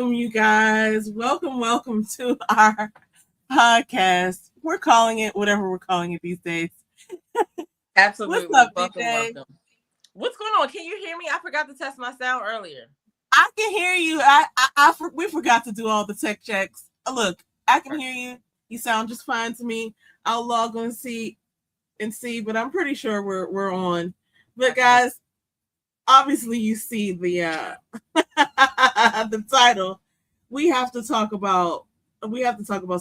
Welcome, you guys. Welcome to our podcast. We're calling it whatever we're calling it these days. Absolutely. What's up, Welcome, DJ? welcome. What's going on? Can you hear me? I forgot to test my sound earlier. I can hear you. We forgot to do all the tech checks. Look, I can hear you. You sound just fine to me. I'll log on and see, but I'm pretty sure we're on. But guys, obviously you see the the title. We have to talk about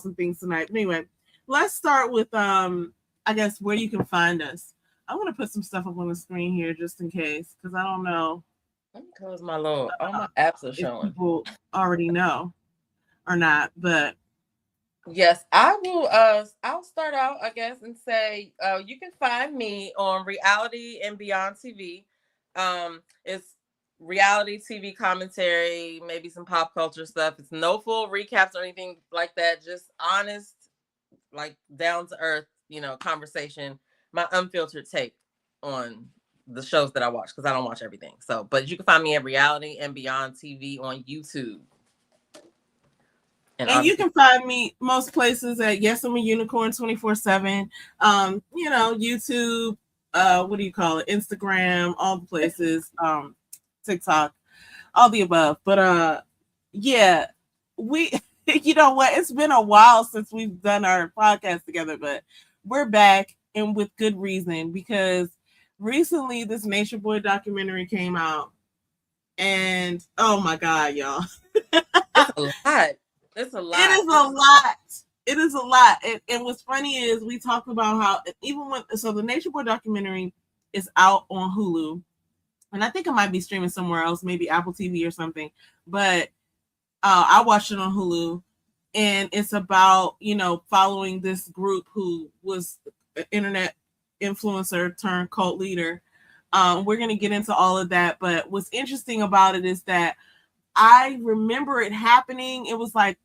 some things tonight. But anyway, let's start with I guess where you can find us. I'm gonna put some stuff up on the screen here just in case, because I don't know. Let me close my load. All my apps are showing. People already know or not, but yes, I will. I'll start out, I guess, and say you can find me on Reality and Beyond TV. It's reality TV commentary, maybe some pop culture stuff. It's no full recaps or anything like that. Just honest, like down to earth, conversation. My unfiltered take on the shows that I watch, because I don't watch everything. So, but you can find me at Reality and Beyond TV on YouTube. And you can find me most places at Yes I'm a Unicorn 24/7. YouTube, what do you call it? Instagram, all the places, TikTok, all the above. But yeah, we you know what? It's been a while since we've done our podcast together, but we're back, and with good reason, because recently this NatureBoy documentary came out, and oh my god, y'all. It's a lot. It's a lot. It is a lot. It is a lot. And what's funny is we talked about how even when the NatureBoy documentary is out on Hulu, and I think it might be streaming somewhere else, maybe Apple TV or something. But I watched it on Hulu, and it's about following this group who was an internet influencer turned cult leader. We're gonna get into all of that, but what's interesting about it is that I remember it happening. It was like,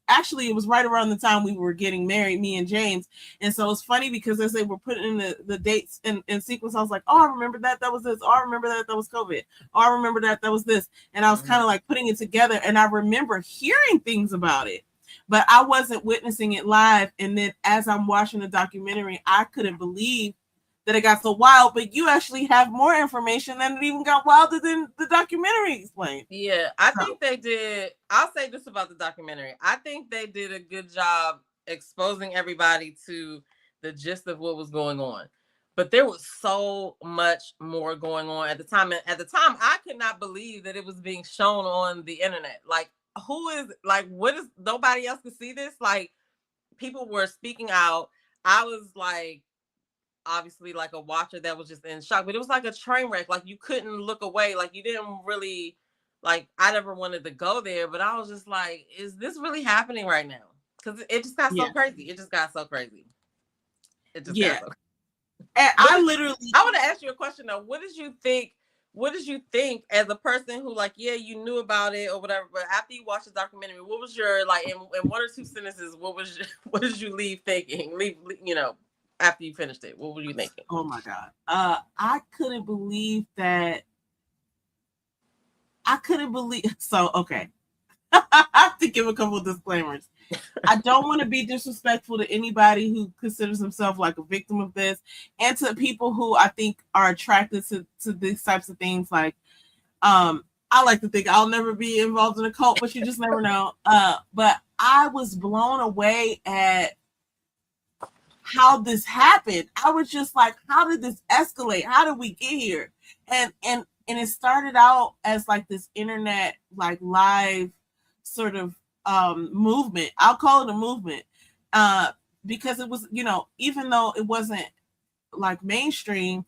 actually it was right around the time we were getting married, me and James. And so it's funny because as they were putting in the dates in sequence, I was like, oh, I remember that was this. Oh, I remember that was COVID. Oh, I remember that was this. And I was kind of like putting it together. And I remember hearing things about it, but I wasn't witnessing it live. And then as I'm watching the documentary, I couldn't believe that it got so wild, but you actually have more information than it even got wilder than the documentary explained. Yeah, I think they did. I'll say this about the documentary. I think they did a good job exposing everybody to the gist of what was going on. But there was so much more going on at the time. And at the time, I could not believe that it was being shown on the internet. Like, nobody else could see this? Like, people were speaking out. I was like, obviously like a watcher that was just in shock, but it was like a train wreck. Like, you couldn't look away. Like, you didn't really, like, I never wanted to go there, but I was just like, is this really happening right now? Because it just got so crazy. It just got so crazy. Got so crazy. And I want to ask you a question though. What did you think as a person who, like, yeah, you knew about it or whatever, but after you watched the documentary, what was your, like, in one or two sentences, what did you leave thinking? After you finished it, what were you thinking? Oh my God. I couldn't believe that. So, okay. I have to give a couple of disclaimers. I don't want to be disrespectful to anybody who considers himself like a victim of this, and to people who I think are attracted to these types of things. Like, I like to think I'll never be involved in a cult, but you just never know. But I was blown away at how this happened. I was just like, how did this escalate? How did we get here? And it started out as like this internet, like, live sort of movement. I'll call it a movement, because it was, even though it wasn't like mainstream,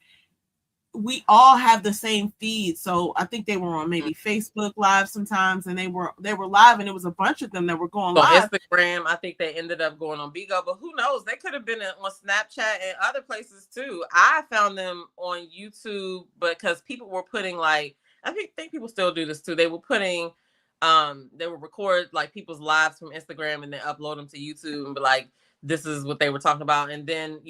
we all have the same feed. So I think they were on maybe Facebook Live sometimes, and they were live, and it was a bunch of them that were going live. Instagram, I think they ended up going on Bigo, but who knows? They could have been on Snapchat and other places too. I found them on YouTube, but because people were putting, like, I think people still do this too. They were putting, they would record like people's lives from Instagram and then upload them to YouTube and be like, this is what they were talking about. And then,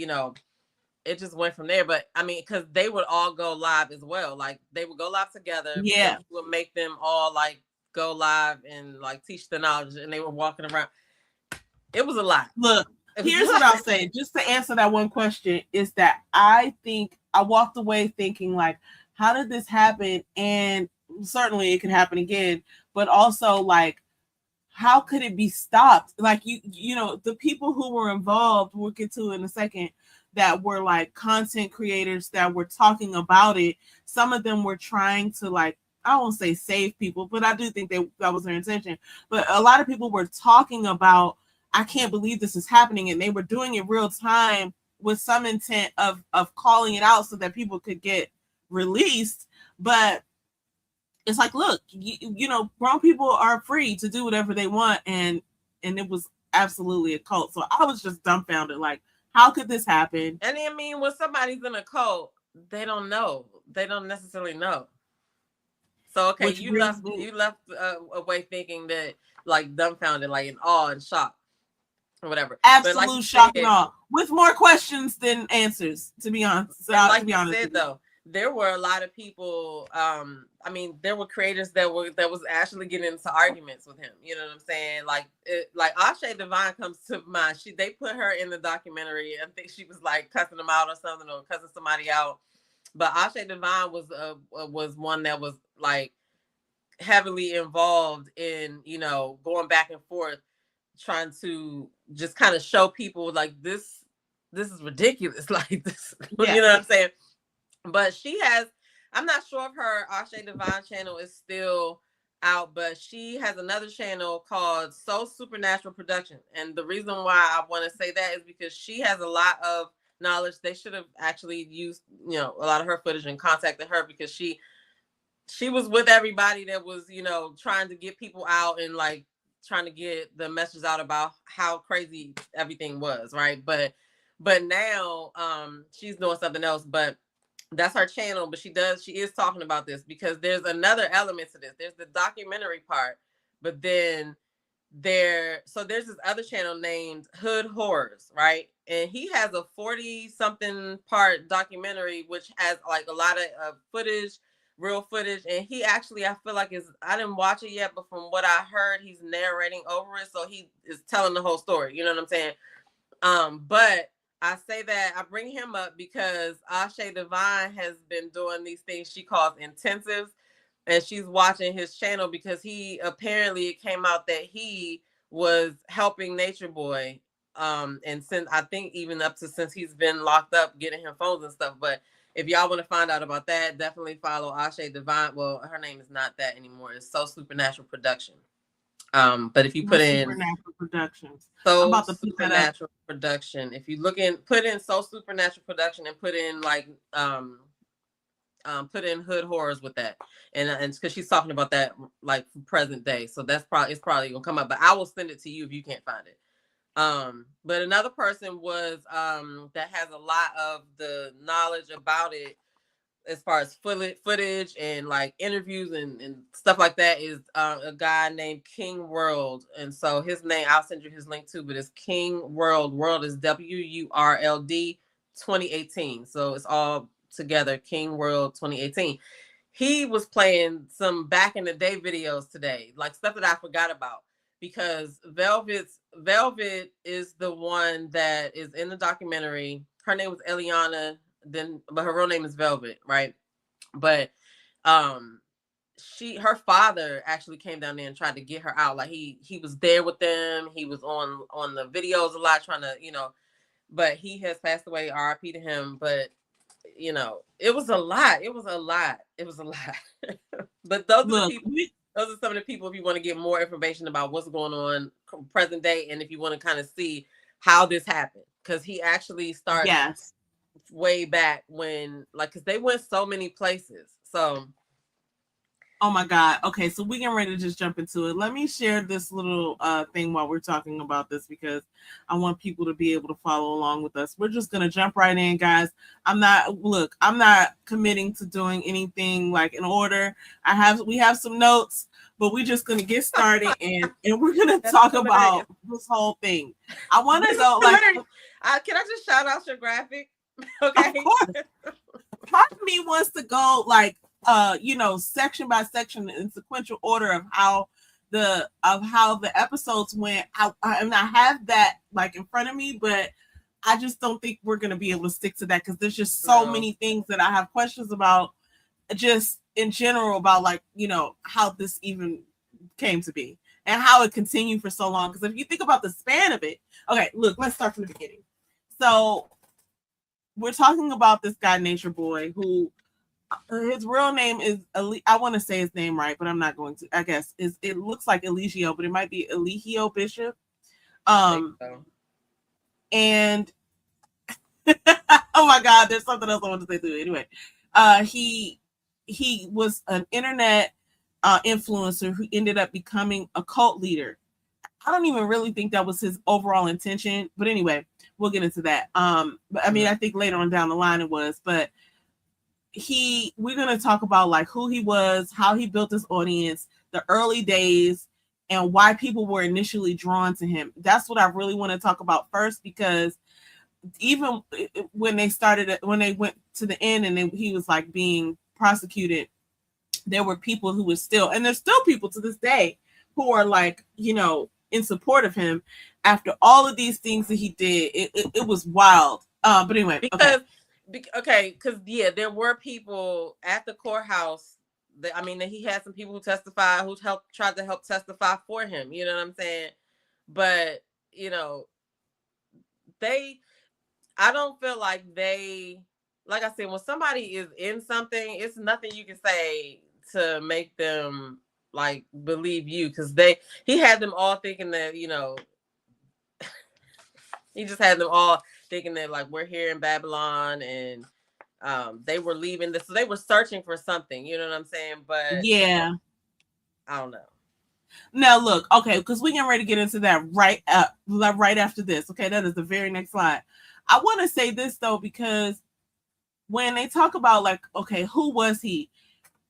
it just went from there. But I mean, because they would all go live as well. Like, they would go live together. Yeah. Would make them all like go live and like teach the knowledge, and they were walking around. It was a lot. Look, here's what I'll say. Just to answer that one question is that I think I walked away thinking like, how did this happen? And certainly it could happen again, but also like, how could it be stopped? Like you know, the people who were involved, we'll get to in a second, that were like content creators that were talking about it. Some of them were trying to like, I won't say save people, but I do think that was their intention. But a lot of people were talking about, I can't believe this is happening, and they were doing it real time with some intent of calling it out so that people could get released. But it's like, look, you know, grown people are free to do whatever they want, and it was absolutely a cult. So I was just dumbfounded, like, how could this happen? And I mean, when somebody's in a cult, they don't know. They don't necessarily know. So okay, you left away thinking that, like, dumbfounded, like in awe and shock, or whatever. Absolute shock and awe, with more questions than answers. To be honest, like you said, though, there were a lot of people. I mean, there were creators that was actually getting into arguments with him. You know what I'm saying? Like Ashay Devine comes to mind. They put her in the documentary. I think she was like cussing them out or something, or cussing somebody out. But Ashay Devine was one that was like heavily involved in, you know, going back and forth, trying to just kind of show people like this is ridiculous. Like this, yeah. You know what I'm saying? But she has, I'm not sure if her Ashay Devine channel is still out, but she has another channel called So Supernatural Production. And the reason why I want to say that is because she has a lot of knowledge. They should have actually used, you know, a lot of her footage and contacted her, because she was with everybody that was, you know, trying to get people out and like trying to get the message out about how crazy everything was, right? But now she's doing something else. But that's her channel. But she is talking about this because there's another element to this. There's the documentary part, but then there's this other channel named Hood Horrors, right? And he has a 40-something part documentary which has like a lot of footage, real footage. And he actually, I feel like I didn't watch it yet, but from what I heard, he's narrating over it, so he is telling the whole story. You know what I'm saying? But I say that I bring him up because Ashay Devine has been doing these things she calls intensives, and she's watching his channel because it came out that he was helping NatureBoy, and since I think even up to since he's been locked up, getting him phones and stuff. But if y'all want to find out about that, definitely follow Ashay Devine. Well, her name is not that anymore. It's So Supernatural Production. But if you put in Supernatural Productions, So Supernatural Production, if you put in So Supernatural Production and put in like put in Hood Horrors with that, and because she's talking about that like present day, so it's probably gonna come up. But I will send it to you if you can't find it. But another person was that has a lot of the knowledge about it as far as footage and like interviews and stuff like that is a guy named King World. And so his name, I'll send you his link too, but it's King World. World is WURLD 2018. So it's all together, King World 2018. He was playing some back in the day videos today, like stuff that I forgot about, because Velvet is the one that is in the documentary. Her name was Eliana, but her real name is Velvet, right? But her father actually came down there and tried to get her out. Like he was there with them. He was on the videos a lot, trying to, you know, but he has passed away, RIP to him. But you know, it was a lot. But those are some of the people, if you want to get more information about what's going on present day, and if you want to kind of see how this happened, because he actually started way back when, like, because they went so many places. So oh my God. Okay, so we getting ready to just jump into it. Let me share this little thing while we're talking about this, because I want people to be able to follow along with us. We're just gonna jump right in, guys. I'm not committing to doing anything like in order. We have some notes, but we're just gonna get started and we're gonna talk about this whole thing. I want to go like, can I just shout out your graphic? Okay. Of course. Part of me wants to go like section by section in sequential order of how the episodes went. And I have that like in front of me, but I just don't think we're gonna be able to stick to that because there's just so many things that I have questions about, just in general, about like how this even came to be and how it continued for so long. Because if you think about the span of it, okay, look, let's start from the beginning. So we're talking about this guy, Nature Boy, who his real name is I want to say his name right, but I'm not going to. I guess it looks like Eligio, but it might be Eligio Bishop. And oh my God, there's something else I want to say too. Anyway, he was an internet influencer who ended up becoming a cult leader. I don't even really think that was his overall intention, but anyway, we'll get into that. But I mean, I think later on down the line it was, but we're going to talk about like who he was, how he built his audience, the early days, and why people were initially drawn to him. That's what I really want to talk about first, because even when they went to the end and he was like being prosecuted, there were people who were still, and there's still people to this day who are like, in support of him after all of these things that he did. It was wild. But anyway, because there were people at the courthouse that, that he had some people who testified, who tried to help testify for him. You know what I'm saying? But I don't feel like like I said, when somebody is in something, it's nothing you can say to make them like believe you, because he had them all thinking that he just had them all thinking that like we're here in Babylon, and they were leaving this, so they were searching for something, you know what I'm saying? But yeah, I don't know. Now look, okay, because we getting ready to get into that right after this. Okay, that is the very next slide. I want to say this though, because when they talk about like, okay, who was he?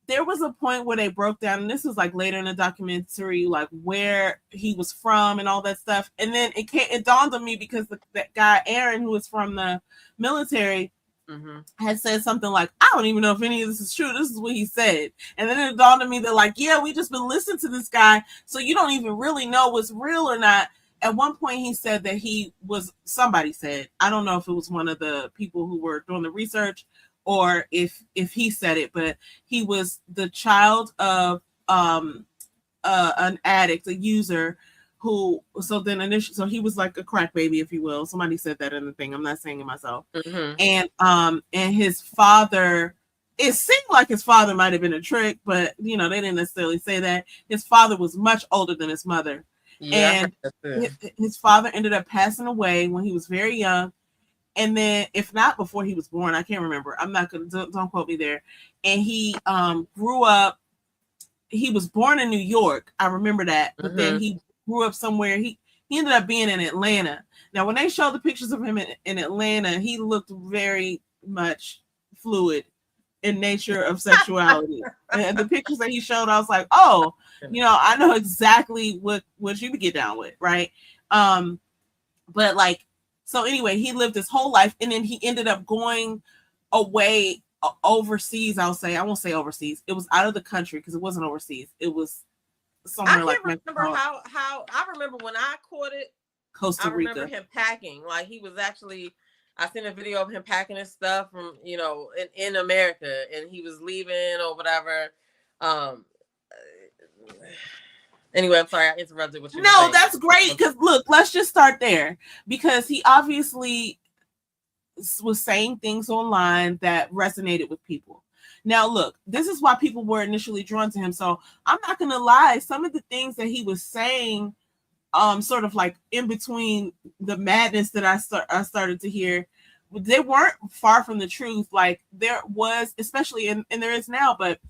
There was a point where they broke down, and this was like later in the documentary, like where he was from and all that stuff. And then it dawned on me, because that guy Aaron, who was from the military, had said something like, I don't even know if any of this is true. This is what he said. And then it dawned on me that like, yeah, we just been listening to this guy, so you don't even really know what's real or not. At one point he said that somebody said, I don't know if it was one of the people who were doing the research or if he said it, but he was the child of an addict, a user, so he was like a crack baby, if you will. Somebody said that in the thing. I'm not saying it myself. And his father, it seemed like his father might have been a trick, but they didn't necessarily say that. His father was much older than his mother. Yeah, and his father ended up passing away when he was very young. And then, if not before he was born, I can't remember. I'm not going to, don't quote me there. And he grew up, he was born in New York. I remember that. But then he grew up somewhere. He ended up being in Atlanta. Now, when they showed the pictures of him in Atlanta, he looked very much fluid in nature of sexuality. And the pictures that he showed, I was like, oh, I know exactly what you would get down with, right? But like, so anyway, he lived his whole life, and then he ended up going away overseas. I'll say, I won't say overseas. It was out of the country, because it wasn't overseas. It was somewhere like Mexico. How I remember when I caught it, Costa Rica. I remember him packing. Like he was actually, I seen a video of him packing his stuff from in America, and he was leaving or whatever. Anyway, I'm sorry I interrupted what you were saying. That's great, because look, let's just start there, because he obviously was saying things online that resonated with people. Now look, this is why people were initially drawn to him. So I'm not gonna lie, some of the things that he was saying, sort of like in between the madness that I started to hear, they weren't far from the truth. Like there was, especially and there is now, but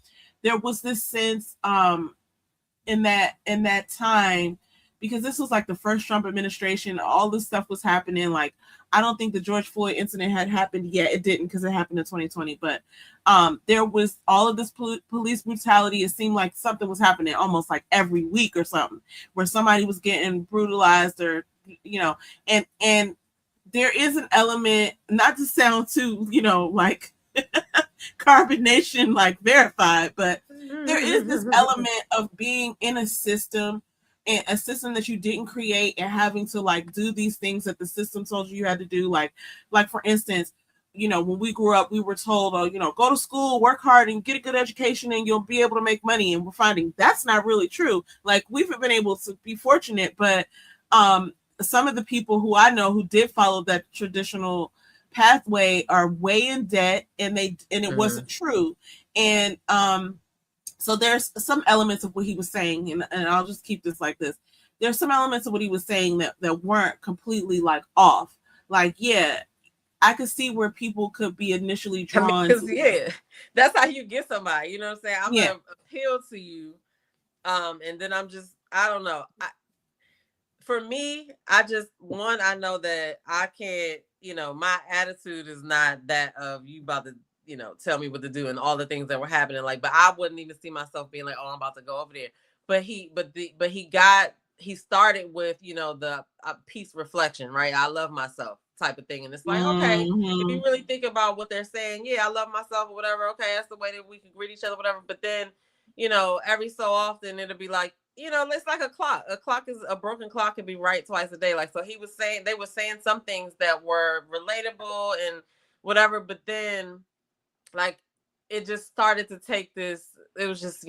there was this sense in that time, because this was like the first Trump administration, all this stuff was happening. Like, I don't think the George Floyd incident had happened yet. It didn't, because it happened in 2020. But there was all of this police brutality. It seemed like something was happening almost like every week or something, where somebody was getting brutalized, or and there is an element, not to sound too like carbonation like verified, but there is this element of being in a system, and a system that you didn't create, and having to like do these things that the system told you had to do. Like for instance, when we grew up, we were told, oh, go to school, work hard, and get a good education, and you'll be able to make money. And we're finding that's not really true. Like, we've been able to be fortunate, but some of the people who I know who did follow that traditional pathway are way in debt, and it wasn't true. And so there's some elements of what he was saying, and I'll just keep this like this. There's some elements of what he was saying that weren't completely like off. Like, yeah, I could see where people could be initially drawn. Yeah, that's how you get somebody. You know what I'm saying? I'm gonna appeal to you, and then I don't know. For me, I know that I can't. My attitude is not that of you about to, tell me what to do and all the things that were happening. Like, but I wouldn't even see myself being like, oh, I'm about to go over there. But he started with, the peace reflection, right? I love myself type of thing. And it's like, okay, if you really think about what they're saying, yeah, I love myself or whatever. Okay, that's the way that we can greet each other, whatever. But then, every so often it'll be like, it's like a clock. A broken clock can be right twice a day. Like, so they were saying some things that were relatable and whatever, but then like it just started to take this, it was just,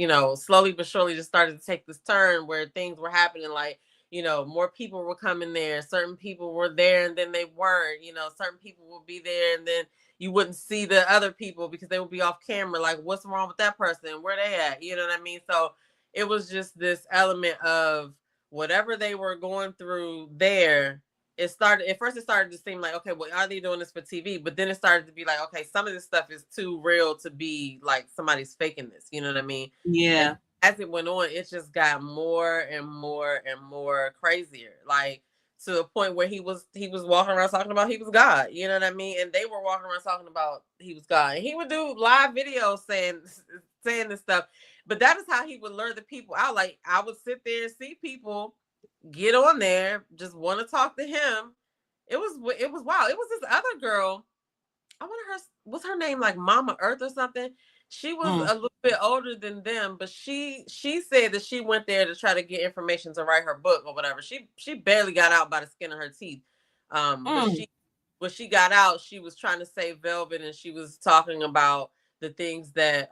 slowly but surely just started to take this turn where things were happening. Like, more people were coming there. Certain people were there and then they weren't, certain people will be there and then you wouldn't see the other people because they would be off camera. Like, what's wrong with that person? Where they at? You know what I mean? So it was just this element of whatever they were going through there. It started to seem like, okay, well, are they doing this for TV? But then it started to be like, okay, some of this stuff is too real to be like somebody's faking this. You know what I mean? Yeah. And as it went on, it just got more and more and more crazier. Like, to a point where he was walking around talking about he was God. You know what I mean? And they were walking around talking about he was God. And he would do live videos saying this stuff. But that is how he would lure the people out. Like, I would sit there and see people get on there, just want to talk to him. It was wild. It was this other girl. I wonder what's her name, like Mama Earth or something. She was a little bit older than them, but she said that she went there to try to get information to write her book or whatever. She barely got out by the skin of her teeth. But when she got out, she was trying to save Velvet, and she was talking about the things that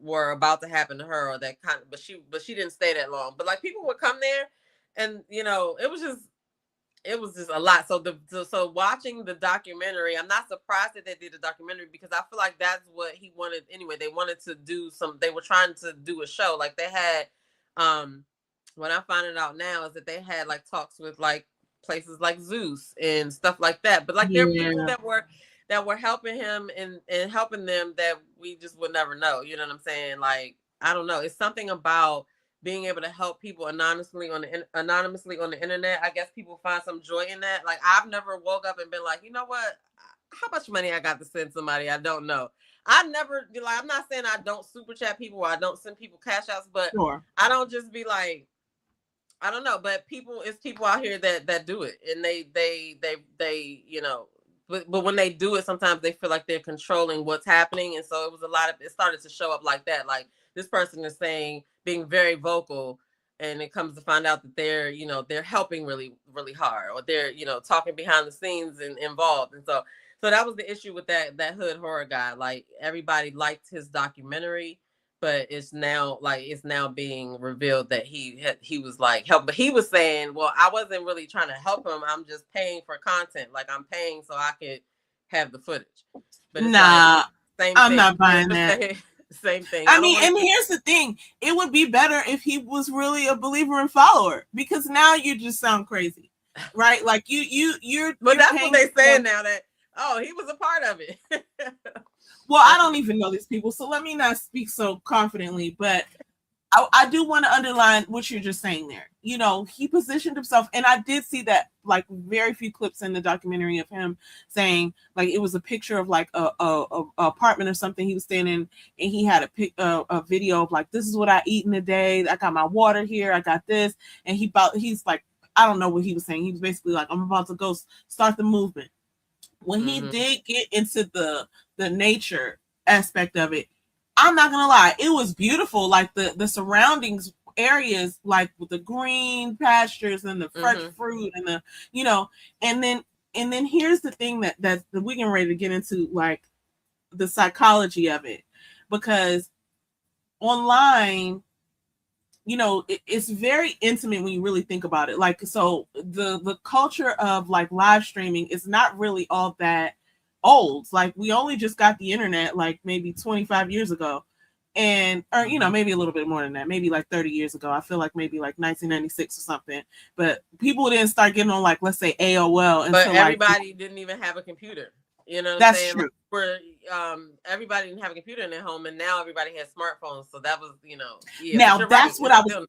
were about to happen to her, or that kind of. But she didn't stay that long. But like, people would come there, and it was just a lot. So watching the documentary, I'm not surprised that they did a documentary, because I feel like that's what he wanted anyway. They wanted to do they were trying to do a show. Like, they had, what I'm finding out now is that they had like talks with like places like Zeus and stuff like that. But like, there are people that were helping him and helping them that we just would never know. You know what I'm saying? Like, I don't know. It's something about being able to help people anonymously on the internet. I guess people find some joy in that. Like, I've never woke up and been like, you know what? How much money I got to send somebody I don't know? I never, like, I'm not saying I don't super chat people or I don't send people cash outs, but I don't just be like, I don't know. But it's people out here that do it, and they but when they do it, sometimes they feel like they're controlling what's happening. And so it started to show up like that. Like, this person is being very vocal, and it comes to find out that they're helping really, really hard, or they're, talking behind the scenes and involved. And so that was the issue with that hood horror guy. Like, everybody liked his documentary, but it's now being revealed that he was like help, but he was saying, well, I wasn't really trying to help him. I'm just paying for content. Like, I'm paying so I could have the footage. But it's like, same I'm thing. not buying that. Same thing. I mean, and here's the thing: it would be better if he was really a believer and follower, because now you just sound crazy, right? Like, you're. But that's what they're saying now, that he was a part of it. Well, I don't even know these people, so let me not speak so confidently, but I do want to underline what you're just saying there. He positioned himself, and I did see that, like, very few clips in the documentary of him saying, like, it was a picture of like a apartment or something he was staying in, and he had a video of like, this is what I eat in a day. I got my water here. I got this, and he's like, I don't know what he was saying. He was basically like, I'm about to go start the movement. When he did get into the nature aspect of it, I'm not gonna lie, it was beautiful. Like the surroundings areas, like with the green pastures and the fresh fruit and the, you know, and then here's the thing that we getting ready to get into, like the psychology of it, because online, you know, it's very intimate when you really think about it. Like, so the culture of like live streaming is not really all that old. Like, we only just got the internet like maybe 25 years ago, and or you know, maybe a little bit more than that, maybe like 30 years ago. I feel like maybe like 1996 or something. But people didn't start getting on, like, let's say AOL until, but everybody like, didn't even have a computer. You know what I'm that's saying? true. Like, we're everybody didn't have a computer in their home, and now everybody has smartphones. So that was, yeah. Now But you're right.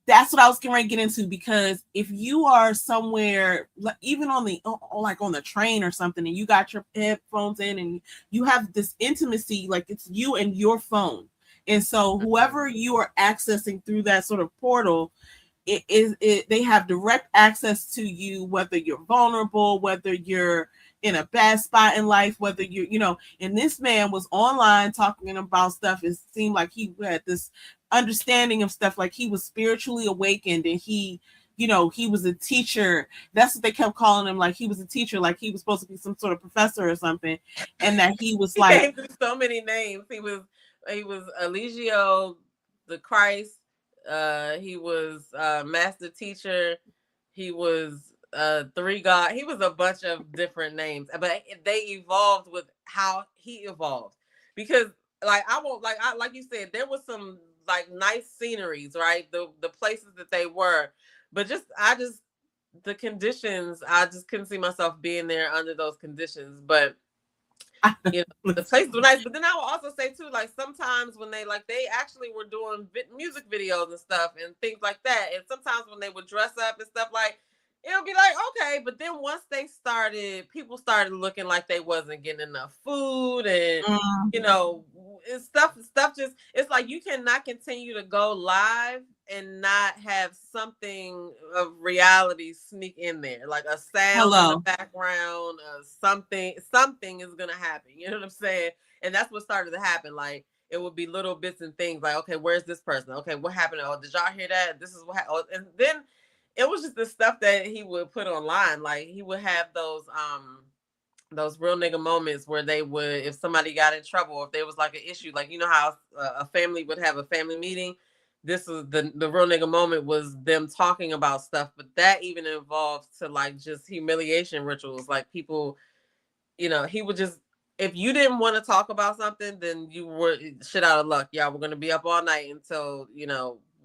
That's what I was getting ready to get into, because if you are somewhere, even on the, like on the train or something, and you got your headphones in and you have this intimacy, like it's you and your phone, and so whoever you are accessing through that sort of portal, they have direct access to you, whether you're vulnerable, whether you're in a bad spot in life, whether you're, you know. And this man was online talking about stuff. It seemed like he had this understanding of stuff, like he was spiritually awakened, and he, you know, he was a teacher. That's what they kept calling him, like he was a teacher, like he was supposed to be some sort of professor or something, and that he was like, he came through so many names. He was Eligio the Christ. He was master teacher. He was three God. He was a bunch of different names, but they evolved with how he evolved. Because like like you said, there was some like nice sceneries, right? The places that they were, but the conditions, I just couldn't see myself being there under those conditions. But the places were nice. But then I will also say too, like sometimes when they actually were doing music videos and stuff and things like that, and sometimes when they would dress up and stuff, like it'll be like, okay, but then once people started looking like they wasn't getting enough food, and stuff just, it's like you cannot continue to go live and not have something of reality sneak in there, like a sound in the background, something is gonna happen. You know what I'm saying? And that's what started to happen. Like it would be little bits and things like, okay, where's this person? Okay, what happened? Oh, did y'all hear that? This is what happened. And then it was just the stuff that he would put online. Like he would have those real nigga moments where they would, if somebody got in trouble, or if there was like an issue, like, you know how a family would have a family meeting. This is the real nigga moment, was them talking about stuff, but that even involved to like just humiliation rituals. Like people, he would just, if you didn't want to talk about something, then you were shit out of luck. Y'all were going to be up all night until,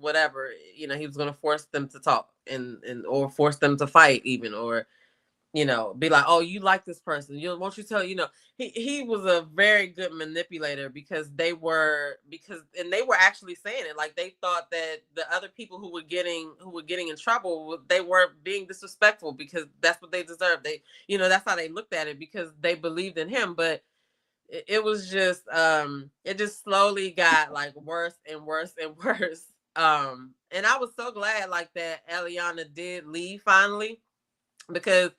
whatever, he was going to force them to talk and or force them to fight even, or, be like, oh, you like this person. Won't you tell, he was a very good manipulator, because they were actually saying it. Like they thought that the other people who were getting in trouble, they weren't being disrespectful, because that's what they deserved. They, that's how they looked at it, because they believed in him. But it was just, it just slowly got like worse and worse and worse. And I was so glad like that Eliana did leave finally, because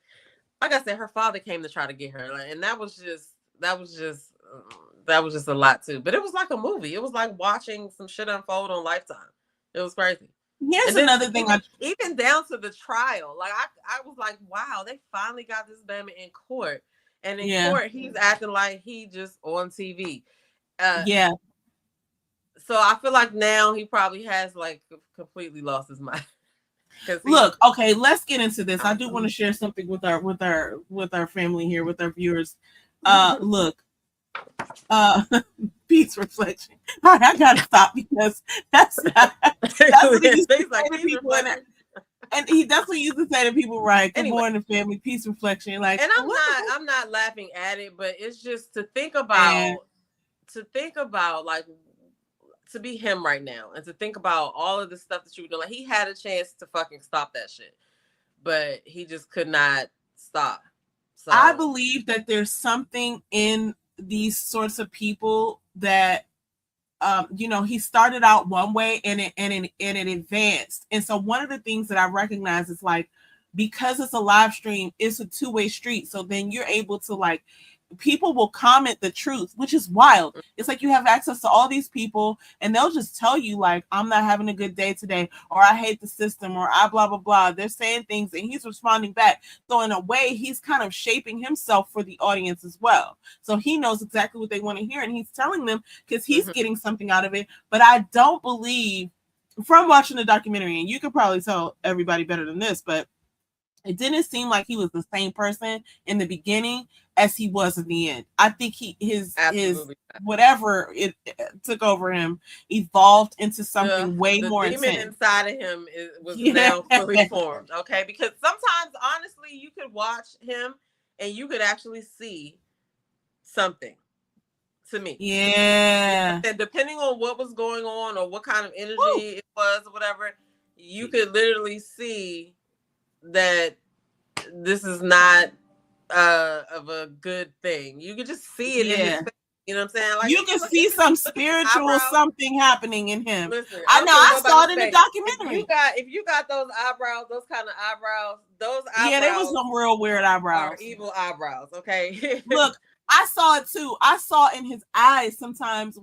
like I said, her father came to try to get her, and that was just a lot too. But it was like a movie. It was like watching some shit unfold on Lifetime. It was crazy. Here's another thing, even down to the trial. Like I was like, wow, they finally got this man in court, and in court he's acting like he just on TV. So I feel like now he probably has like completely lost his mind. Look, okay, let's get into this. I do want to share something with our family here, with our viewers. Look, peace reflection. All right, I gotta stop, because that's what he used to say to people, and he definitely used to say to people, right? Good morning, family, peace reflection. Like, and I'm not laughing at it, but it's just to think about like, to be him right now, and to think about all of the stuff that you were doing. Like he had a chance to fucking stop that shit, but he just could not stop. So I believe that there's something in these sorts of people that, he started out one way and it advanced. And so one of the things that I recognize is, like, because it's a live stream, it's a two-way street. So then you're able to like people will comment the truth, which is wild. It's like you have access to all these people and they'll just tell you like, I'm not having a good day today, or I hate the system, or I blah, blah, blah. They're saying things and he's responding back. So in a way, he's kind of shaping himself for the audience as well. So he knows exactly what they want to hear and he's telling them because he's getting something out of it. But I don't believe, from watching the documentary, and you could probably tell everybody better than this, but it didn't seem like he was the same person in the beginning as he was in the end. I think his whatever it took over him evolved into something way more intense. The demon inside of him was now fully formed. Okay, because sometimes, honestly, you could watch him and you could actually see something. To me, yeah. And depending on what was going on or what kind of energy it was, or whatever, you could literally see that this is not of a good thing. You could just see it in his face. You know what I'm saying? Like you can see some spiritual something happening in him. Listen, I saw it in the documentary. If you got those eyebrows, those kind of eyebrows, those eyebrows, yeah, there was some real weird eyebrows. Are evil eyebrows. Okay, look. I saw it too. I saw in his eyes sometimes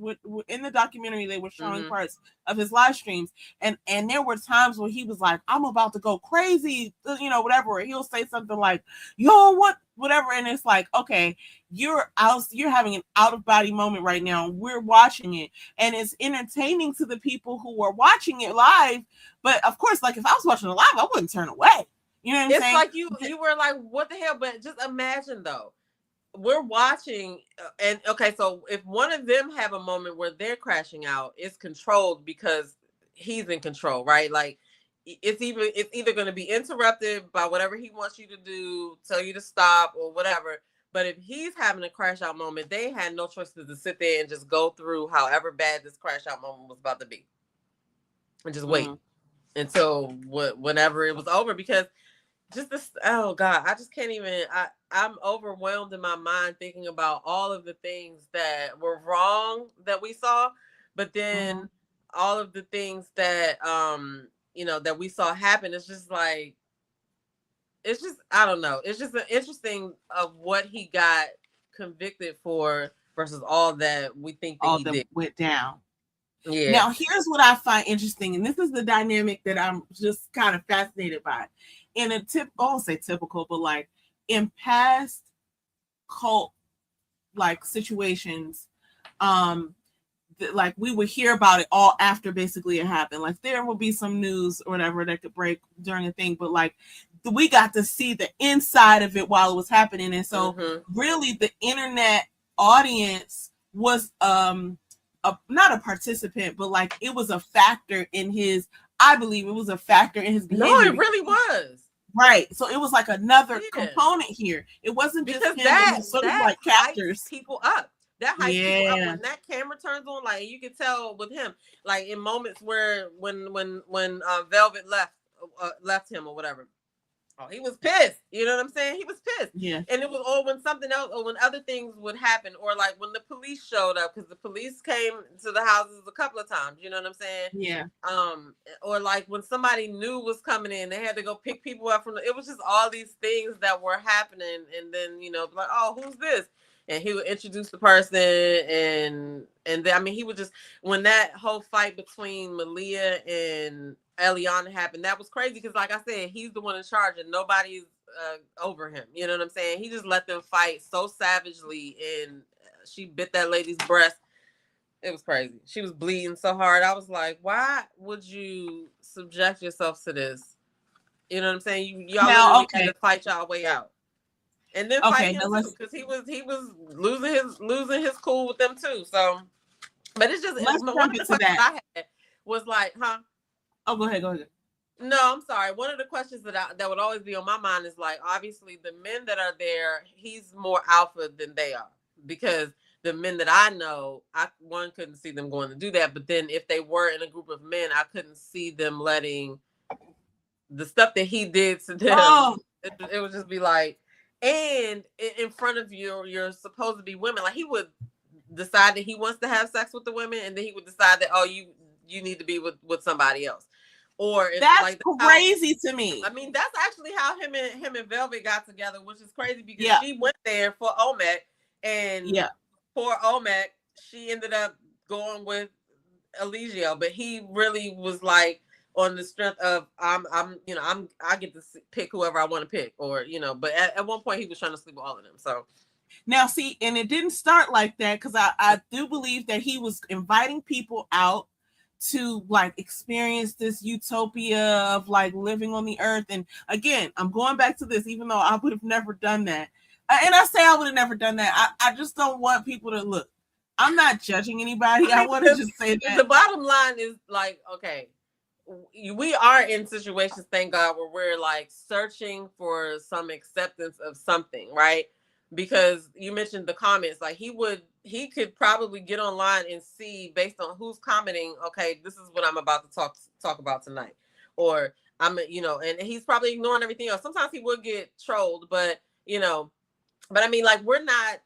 in the documentary they were showing parts of his live streams, and there were times where he was like, "I'm about to go crazy," you know, whatever. Or he'll say something like, "Yo, whatever," and it's like, okay, you're having an out of body moment right now. We're watching it, and it's entertaining to the people who are watching it live. But of course, like if I was watching it live, I wouldn't turn away. You know what I'm saying? It's like you were like, "What the hell?" But just imagine though. We're watching, and okay, so if one of them have a moment where they're crashing out, it's controlled because he's in control, right? Like it's either going to be interrupted by whatever he wants you to do, tell you to stop or whatever. But if he's having a crash out moment, they had no choice to sit there and just go through however bad this crash out moment was about to be, and just wait until whenever it was over, because just this, oh God, I just can't even, I'm overwhelmed in my mind thinking about all of the things that were wrong that we saw, but then all of the things that, you know, that we saw happen. It's just like, it's just, I don't know. It's just an interesting of what he got convicted for versus all that we think that he did. Went down. Yeah. Now, here's what I find interesting, and this is the dynamic that I'm just kind of fascinated by. In a I won't say typical, but like in past cult like situations, like we would hear about it all after basically it happened. Like there will be some news or whatever that could break during a thing, but like we got to see the inside of it while it was happening. And so really the internet audience was not a participant, but like it was a factor in his, I believe it was a factor in his behavior. No, it really was. Right. So it was like another component here. It wasn't just because him that sort of like captures people up. That hypes people up. When that camera turns on, like you can tell with him, like in moments where when Velvet left him or whatever. Oh, he was pissed. You know what I'm saying? He was pissed. Yeah. And it was all when something else or when other things would happen, or like when the police showed up, because the police came to the houses a couple of times. You know what I'm saying? Yeah. Or like when somebody new was coming in, they had to go pick people up from it was just all these things that were happening. And then, you know, like, oh, who's this? And he would introduce the person, and then, I mean, he would just, when that whole fight between Malia and Eliana happened, that was crazy because, like I said, he's the one in charge and nobody's over him. You know what I'm saying? He just let them fight so savagely, and she bit that lady's breast. It was crazy. She was bleeding so hard. I was like, why would you subject yourself to this? You know what I'm saying? Y'all had to fight y'all way out. And then fight him too, because he was losing his cool with them too. So, but it's just one of the questions I had was like, Oh, go ahead. No, I'm sorry. One of the questions that would always be on my mind is like, obviously the men that are there, he's more alpha than they are, because the men that I know, one couldn't see them going to do that. But then if they were in a group of men, I couldn't see them letting the stuff that he did to them. Oh. It would just be like. And in front of you're supposed to be women. Like he would decide that he wants to have sex with the women, and then he would decide that, oh, you need to be with somebody else. Or that's like crazy to me. I mean, that's actually how him and Velvet got together, which is crazy because she went there for Omek, And poor Omek, she ended up going with Eligio, but he really was like on the strength of I get to pick whoever I want to pick, or but at one point he was trying to sleep with all of them. So now see, and it didn't start like that, because I do believe that he was inviting people out to like experience this utopia of like living on the earth. And again, I'm going back to this, even though I would have never done that. And I say I would have never done that. I just don't want people to look. I'm not judging anybody. I want to just say that the bottom line is like, okay, we are in situations, thank God, where we're like searching for some acceptance of something, right? Because you mentioned the comments, like he could probably get online and see based on who's commenting, okay, this is what I'm about to talk about tonight, or and he's probably ignoring everything else. Sometimes he would get trolled, but I mean, like, we're not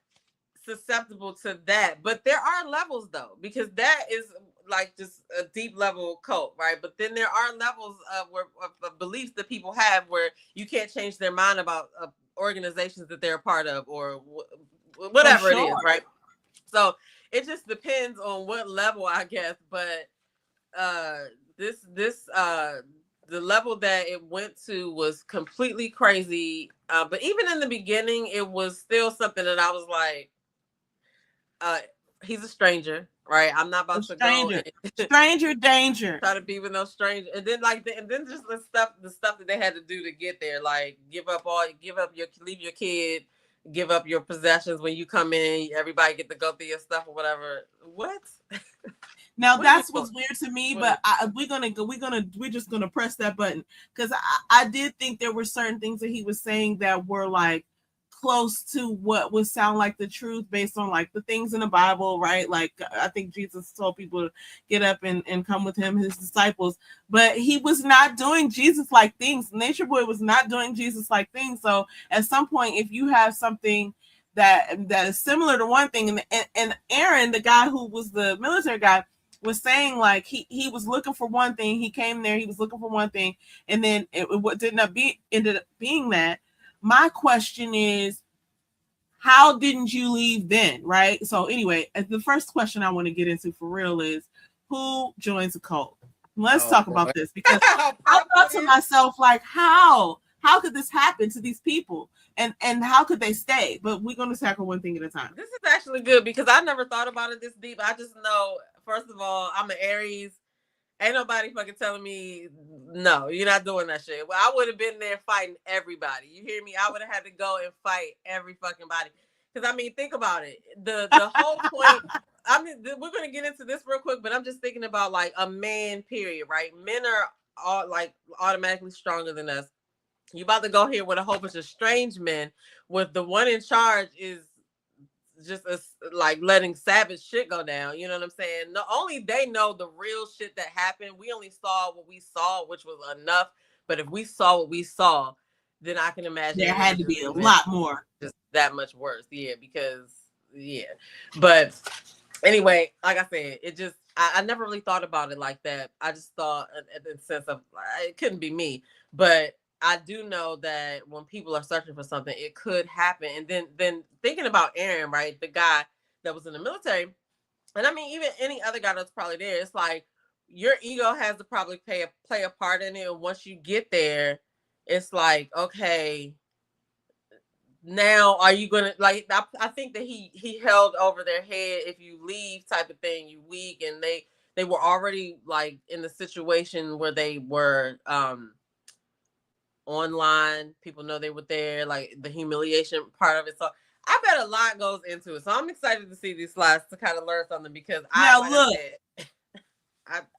susceptible to that, but there are levels though, because that is like just a deep level cult, right? But then there are levels of beliefs that people have where you can't change their mind about organizations that they're a part of, or whatever it is, right? So it just depends on what level, I guess. But the level that it went to was completely crazy. But even in the beginning, it was still something that I was like, he's a stranger, right? I'm not about to go stranger danger. Try to be with no stranger, and then just the stuff that they had to do to get there, like leave your kid, give up your possessions when you come in. Everybody get to go through your stuff or whatever. What? Now that's what's weird to me, but we're just gonna press that button, because I did think there were certain things that he was saying that were like close to what would sound like the truth based on like the things in the Bible, right? Like I think Jesus told people to get up and come with him, his disciples, but he was not doing Jesus-like things. Nature Boy was not doing Jesus-like things. So at some point, if you have something that is similar to one thing, and Aaron, the guy who was the military guy, was saying like he was looking for one thing, he came there, he was looking for one thing, and then it ended up being that. My question is, how didn't you leave then, right? So anyway, the first question I want to get into for real is, who joins a cult? Let's talk about this, because I thought to myself, like, how could this happen to these people, and how could they stay? But we're going to tackle one thing at a time. This is actually good, because I never thought about it this deep. I just know, first of all, I'm an Aries. Ain't nobody fucking telling me, no, you're not doing that shit. Well, I would have been there fighting everybody. You hear me? I would have had to go and fight every fucking body. Because, I mean, think about it. The whole point, I mean, we're going to get into this real quick, but I'm just thinking about, like, a man, period, right? Men are all, like, automatically stronger than us. You about to go here with a whole bunch of strange men, with the one in charge is just like letting savage shit go down. You know what I'm saying? Not only they know the real shit that happened, we only saw what we saw, which was enough. But if we saw what we saw, then I can imagine there had to be a lot more, just that much worse. Yeah, because But anyway, like I said, it just I never really thought about it like that. I just thought in the sense of it couldn't be me, but I do know that when people are searching for something, it could happen. And then thinking about Aaron, right, the guy that was in the military, and I mean even any other guy that's probably there, it's like your ego has to probably play a part in it. And once you get there, it's like, okay, now are you gonna, like, I think that he held over their head, if you leave type of thing, you weak. And they were already like in the situation where they were online, people know they were there, like the humiliation part of it. So I bet a lot goes into it. So I'm excited to see these slides to kind of learn something, because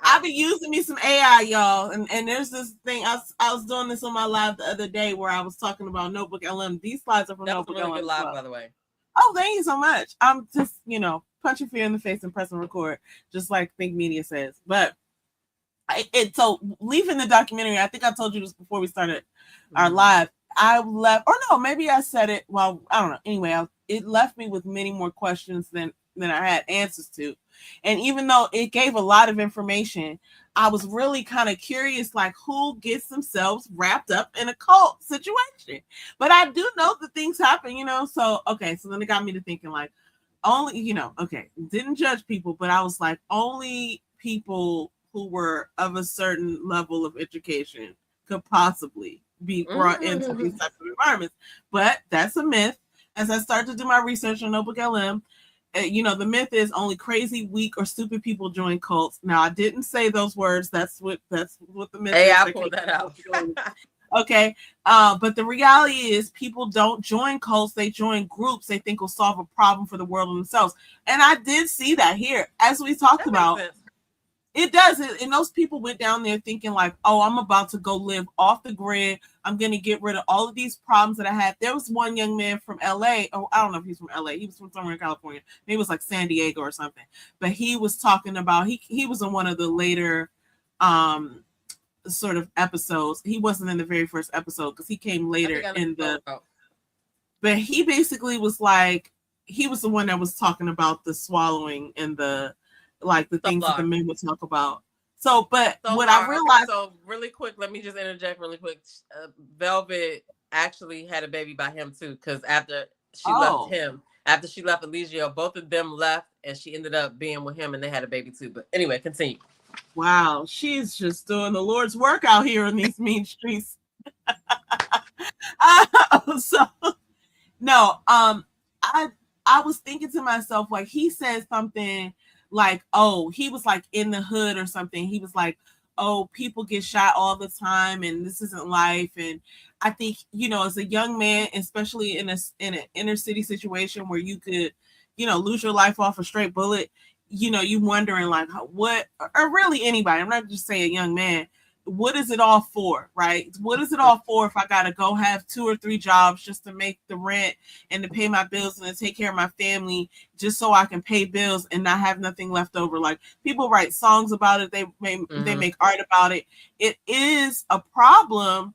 I've been using me some AI, y'all, and there's this thing I was doing this on my live the other day where I was talking about Notebook LM. These slides are from Notebook LM. That was a really good live, by the way. Oh, thank you so much. I'm just punching fear in the face and pressing record, just like Think Media says. But so leaving the documentary, I think I told you this before we started our live. I left, or no, maybe I said it. Well, I don't know. Anyway, it left me with many more questions than than I had answers to. And even though it gave a lot of information, I was really kind of curious, like who gets themselves wrapped up in a cult situation. But I do know that things happen, you know. So okay, so then it got me to thinking, like, only, you know, okay, didn't judge people, but I was like, only people who were of a certain level of education could possibly be brought into these types of environments. But that's a myth. As I started to do my research on Notebook LM, you know, the myth is only crazy, weak, or stupid people join cults. Now, I didn't say those words. That's what the myth hey, is. I pulled that out. Okay. But the reality is people don't join cults. They join groups they think will solve a problem for the world and themselves. And I did see that here. As we talked about, it does. And those people went down there thinking like, oh, I'm about to go live off the grid. I'm going to get rid of all of these problems that I had. There was one young man from LA. Oh, I don't know if he's from LA. He was from somewhere in California. Maybe it was like San Diego or something. But he was talking about, he was in one of the later sort of episodes. He wasn't in the very first episode because he came later in the, but he basically was like, he was the one that was talking about the swallowing and the, like the things that the men would talk about. So, but what I realized. So really quick, let me just interject really quick. Velvet actually had a baby by him too, because after she left him, after she left Eligio, both of them left, and she ended up being with him, and they had a baby too. But anyway, continue. Wow, she's just doing the Lord's work out here in these mean streets. So, no, I was thinking to myself, like, he said something like, oh, he was like in the hood or something. He was like, oh, people get shot all the time and this isn't life. And I think, you know, as a young man, especially in an inner city situation where you could, you know, lose your life off a straight bullet, you know, you wondering like what, or really anybody, I'm not just saying a young man, what is it all for, right? What is it all for if I gotta go have 2 or 3 jobs just to make the rent and to pay my bills and to take care of my family just so I can pay bills and not have nothing left over? Like, people write songs about it, they make art about it. It is a problem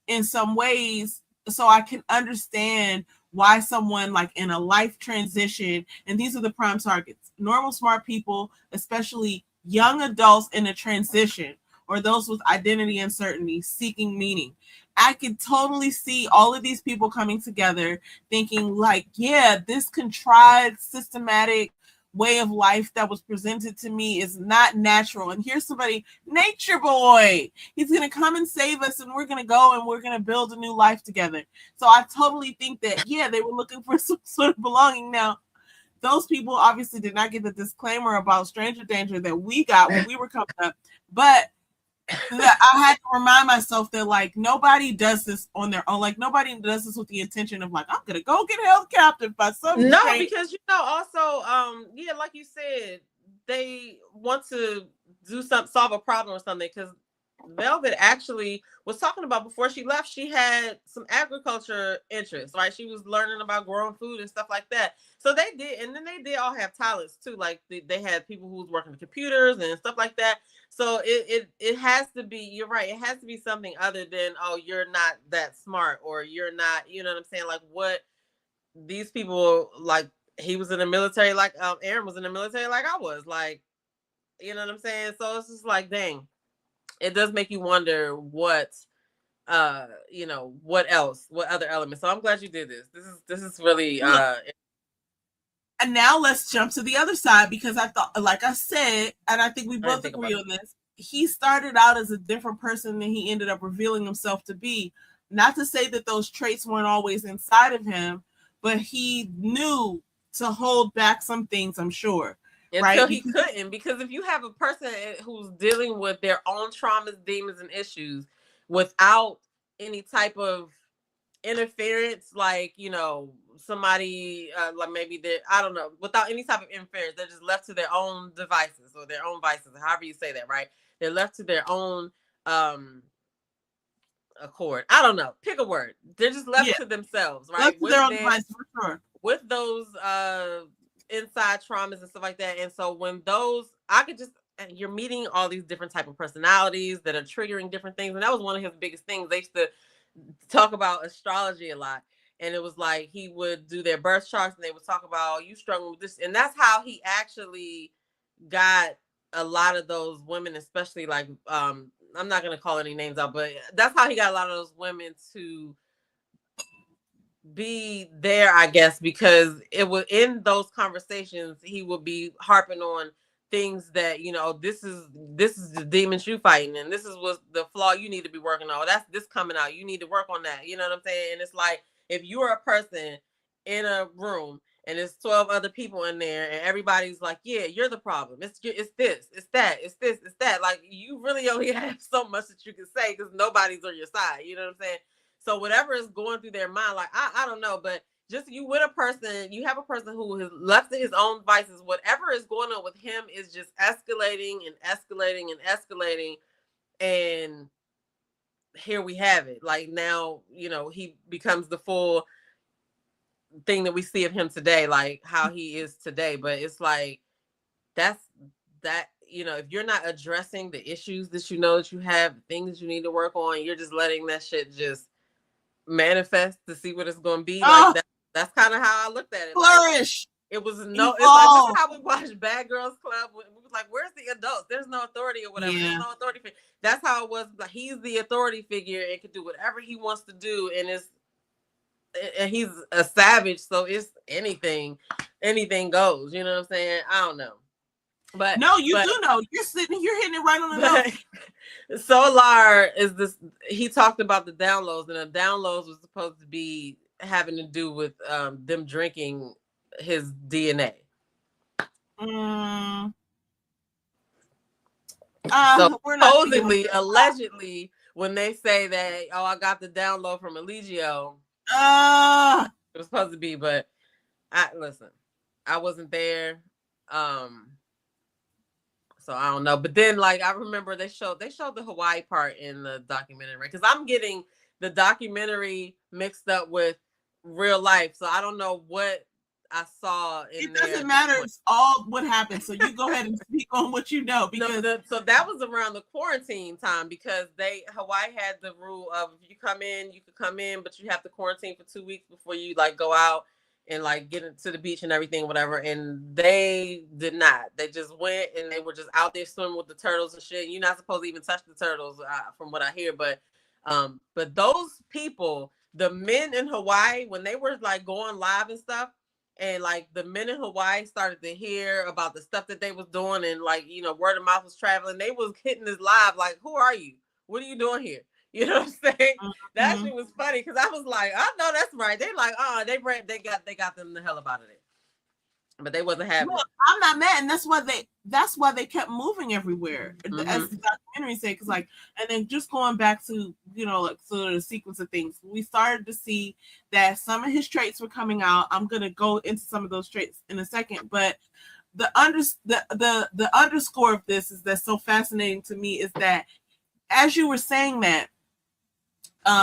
in some ways, so I can understand why someone like in a life transition, and these are the prime targets, normal smart people, especially young adults in a transition, or those with identity uncertainty seeking meaning. I could totally see all of these people coming together thinking like, yeah, this contrived, systematic way of life that was presented to me is not natural. And here's somebody, Nature Boy. He's going to come and save us, and we're going to go and we're going to build a new life together. So I totally think that, yeah, they were looking for some sort of belonging. Now, those people obviously did not get the disclaimer about stranger danger that we got when we were coming up. But I had to remind myself that like nobody does this on their own. Like nobody does this with the intention of like, I'm gonna go get held captive by some. No, because you know, also, yeah, like you said, they want to do something, solve a problem or something. Because Velvet actually was talking about before she left, she had some agriculture interests, right? She was learning about growing food and stuff like that. So they did, and then they did all have talents too. Like they had people who was working with computers and stuff like that. So it has to be, you're right, it has to be something other than, oh, you're not that smart, or you're not, you know what I'm saying? Like what these people, like he was in the military, like Aaron was in the military, like I was, like, you know what I'm saying? So it's just like, dang, it does make you wonder what you know, what else, what other elements. So I'm glad you did this. This is really and now let's jump to the other side, because I thought, like I said, and I think we both agree on this, he started out as a different person than he ended up revealing himself to be. Not to say that those traits weren't always inside of him, but he knew to hold back some things, I'm sure. Until right? He couldn't, because if you have a person who's dealing with their own traumas, demons, and issues without any type of interference, like, you know, somebody like maybe they, I don't know, without any type of interference, they're just left to their own devices or their own vices, however you say that, right? They're left to their own accord. I don't know, pick a word. They're just left to themselves, right? Left to their own devices, for sure. With those inside traumas and stuff like that. And so when those, I could just, you're meeting all these different type of personalities that are triggering different things. And that was one of his biggest things. They used to talk about astrology a lot. and it was like he would do their birth charts, and they would talk about, oh, you struggling with this, and that's how he actually got a lot of those women, especially like I'm not gonna call any names out, but that's how he got a lot of those women to be there, I guess, because it was in those conversations he would be harping on things that, you know, this is the demons you fighting, and this is what the flaw you need to be working on. That's this coming out. You need to work on that. You know what I'm saying? And it's like, if you're a person in a room and there's 12 other people in there and everybody's like, yeah, you're the problem. It's this, it's that, it's this, it's that. Like, you really only have so much that you can say because nobody's on your side. You know what I'm saying? So whatever is going through their mind, like, I don't know, but just you with a person, you have a person who is left to his own vices. Whatever is going on with him is just escalating and escalating and escalating. And here we have it. Like, now, you know, he becomes the full thing that we see of him today, like how he is today. But it's like, that, you know, if you're not addressing the issues that you know that you have, things you need to work on, you're just letting that shit just manifest to see what it's going to be. Like, that's kind of how I looked at it. Flourish. Like, it was it's like, remember how we watched Bad Girls Club? We was like, where's the adults? There's no authority or whatever. There's no authority figure. That's how it was. Like, he's the authority figure and can do whatever he wants to do, and he's a savage, so it's anything goes. You know what I'm saying? I don't know. But no, you do know. You're hitting it right on the nose. Solar is this. He talked about the downloads, and the downloads was supposed to be having to do with them drinking his DNA. So supposedly, allegedly, when they say that, oh, I got the download from Eligio, it was supposed to be, but listen, I wasn't there. So I don't know. But then, like, I remember they showed the Hawaii part in the documentary, right? Because I'm getting the documentary mixed up with real life. So I don't know what I saw in there. It doesn't matter. It's all what happened. So you go ahead and speak on what you know. Because so that was around the quarantine time, because Hawaii had the rule of, if you come in, you could come in, but you have to quarantine for 2 weeks before you, like, go out and, like, get into the beach and everything, whatever. And they did not. They just went and they were just out there swimming with the turtles and shit. You're not supposed to even touch the turtles, from what I hear. But those people, the men in Hawaii, when they were, like, going live and stuff, and, like, the men in Hawaii started to hear about the stuff that they was doing, and, like, you know, word of mouth was traveling. They was hitting this live like, who are you? What are you doing here? You know what I'm saying? That shit was funny, because I was like, I know that's right. They like, they got them the hell out of it. But they wasn't having it. I'm not mad, and that's why they kept moving everywhere, as the documentary said. Because, like, and then just going back to, you know, like, sort of the sequence of things, we started to see that some of his traits were coming out. I'm gonna go into some of those traits in a second, but the underscore of this is that's so fascinating to me is that, as you were saying that,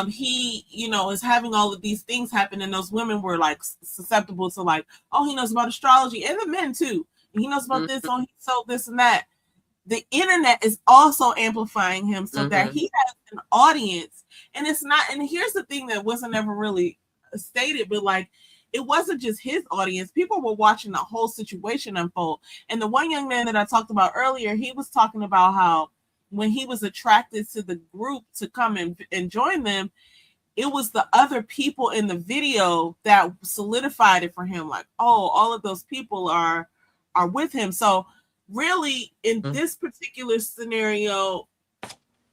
he, you know, is having all of these things happen, and those women were, like, susceptible to, like, oh, he knows about astrology, and the men too. He knows about this, oh, he sold this and that. The internet is also amplifying him, so that he has an audience, and it's not. And here's the thing that wasn't ever really stated, but, like, it wasn't just his audience. People were watching the whole situation unfold. And the one young man that I talked about earlier, he was talking about how, when he was attracted to the group to come and join them, it was the other people in the video that solidified it for him. Like, oh, all of those people are with him. So really, in this particular scenario,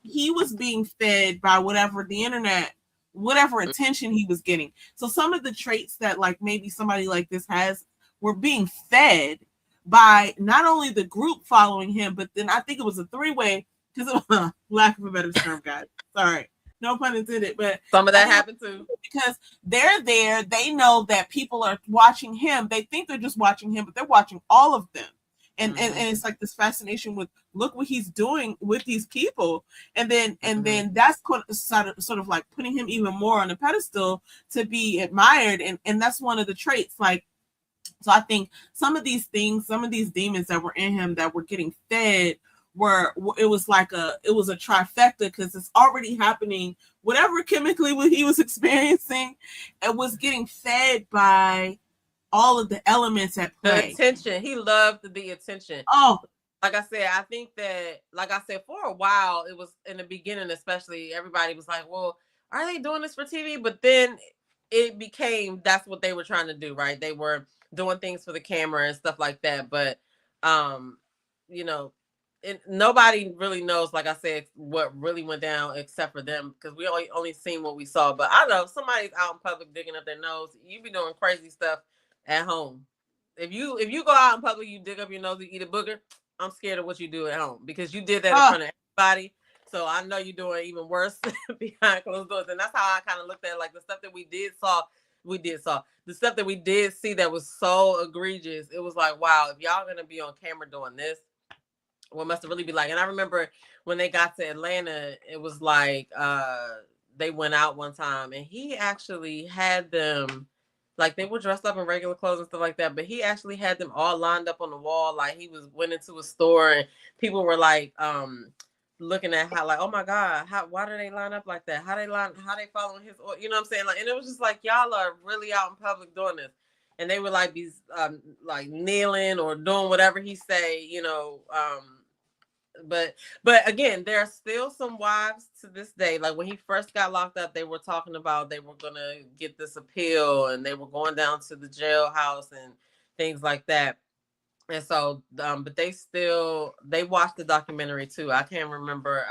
he was being fed by whatever the internet, whatever attention he was getting. So some of the traits that, like, maybe somebody like this has were being fed by not only the group following him, but then I think it was a three-way, because lack of a better term, guys. Sorry, no pun intended. But some of that happened too, because they're there. They know that people are watching him. They think they're just watching him, but they're watching all of them. And and it's like this fascination with, look what he's doing with these people, and then that's sort of like putting him even more on a pedestal to be admired, and that's one of the traits. Like, so I think some of these things, some of these demons that were in him that were getting fed, it was a trifecta, because it's already happening whatever chemically what he was experiencing, it was getting fed by all of the elements at The play. attention. He loved the attention. Oh, like I said, I think that, like I said, for a while, it was in the beginning, especially, everybody was like, well, are they doing this for TV? But then it became, that's what they were trying to do, right? They were doing things for the camera and stuff like that. But, you know, nobody really knows, like I said, what really went down except for them, because we only seen what we saw. But I know if somebody's out in public digging up their nose, you be doing crazy stuff at home. If you go out in public, you dig up your nose, you eat a booger, I'm scared of what you do at home, because you did that in front of everybody. So I know you're doing even worse behind closed doors. And that's how I kind of looked at it. Like, the stuff that we saw. The stuff that we did see that was so egregious. It was like, wow, if y'all gonna be on camera doing this, what must it really be like? And I remember when they got to Atlanta, it was like they went out one time and he actually had them, like, they were dressed up in regular clothes and stuff like that, but he actually had them all lined up on the wall. Like, he went into a store and people were like looking at how, like, oh my God, why do they line up like that? How they following his, you know what I'm saying? Like, and it was just like, y'all are really out in public doing this. And they were like these like kneeling or doing whatever he say, you know. But again, there are still some wives to this day. Like, when he first got locked up, they were talking about they were gonna get this appeal and they were going down to the jailhouse and things like that. And so, but they watched the documentary too. I can't remember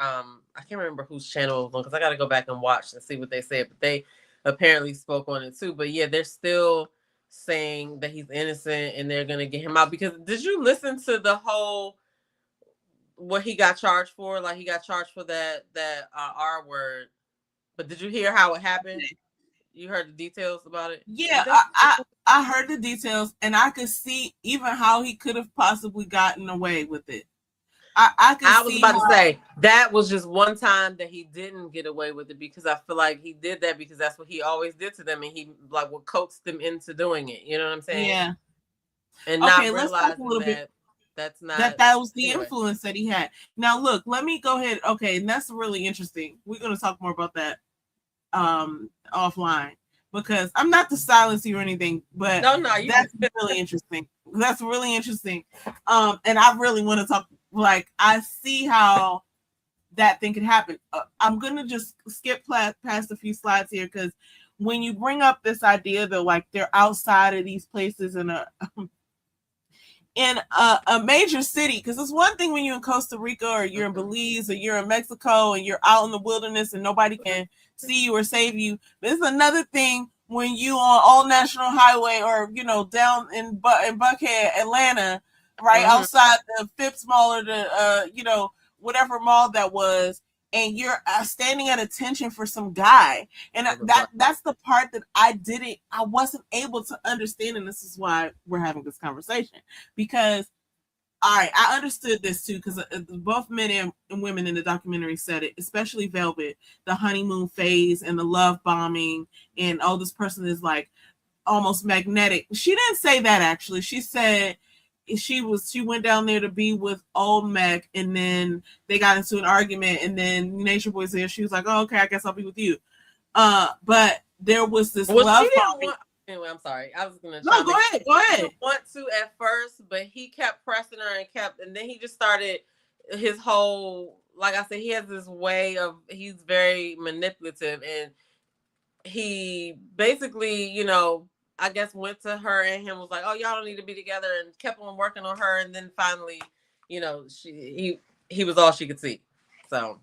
whose channel it was on, because I got to go back and watch and see what they said. But they apparently spoke on it too. But yeah, they're still saying that he's innocent and they're gonna get him out. Because did you listen to the whole what he got charged for? Like, he got charged for that R word. But did you hear how it happened? You heard the details about it? Yeah, I heard the details, and I could see even how he could have possibly gotten away with it. I was about to say that was just one time that he didn't get away with it, because I feel like he did that because that's what he always did to them, and he like would coax them into doing it. You know what I'm saying? Yeah. And not realizing that that's not that was the influence that he had. Now look, let me go ahead. Okay, and that's really interesting. We're going to talk more about that offline, because I'm not to silence you or anything, but that's really interesting. That's really interesting. And I really want to talk. Like, I see how that thing could happen. I'm gonna just skip past a few slides here, because when you bring up this idea that, like, they're outside of these places in a major city, because it's one thing when you're in Costa Rica or you're in Belize or you're in Mexico and you're out in the wilderness and nobody can see you or save you. But it's another thing when you on Old National Highway or, you know, down in Buckhead, Atlanta, right outside the Phipps Mall or the you know, whatever mall that was, and you're standing at attention for some guy. And that's the part that I wasn't able to understand. And this is why we're having this conversation, because, all right, I understood this too, because both men and women in the documentary said it, especially Velvet, the honeymoon phase and the love bombing, and, oh, this person is like almost magnetic. She didn't say that, actually. She said she went down there to be with old Meg, and then they got into an argument, and then Nature Boy's there. She was like, oh, okay, I guess I'll be with you. But there was this love bombing. Anyway, I'm sorry. I was gonna. No, go ahead. Go ahead. He didn't want to at first, but he kept pressing her and then he just started his whole. Like I said, he has this way of, he's very manipulative, and he basically, you know, I guess went to her and him, was like, oh, y'all don't need to be together, and kept on working on her, and then finally, you know, he was all she could see. So,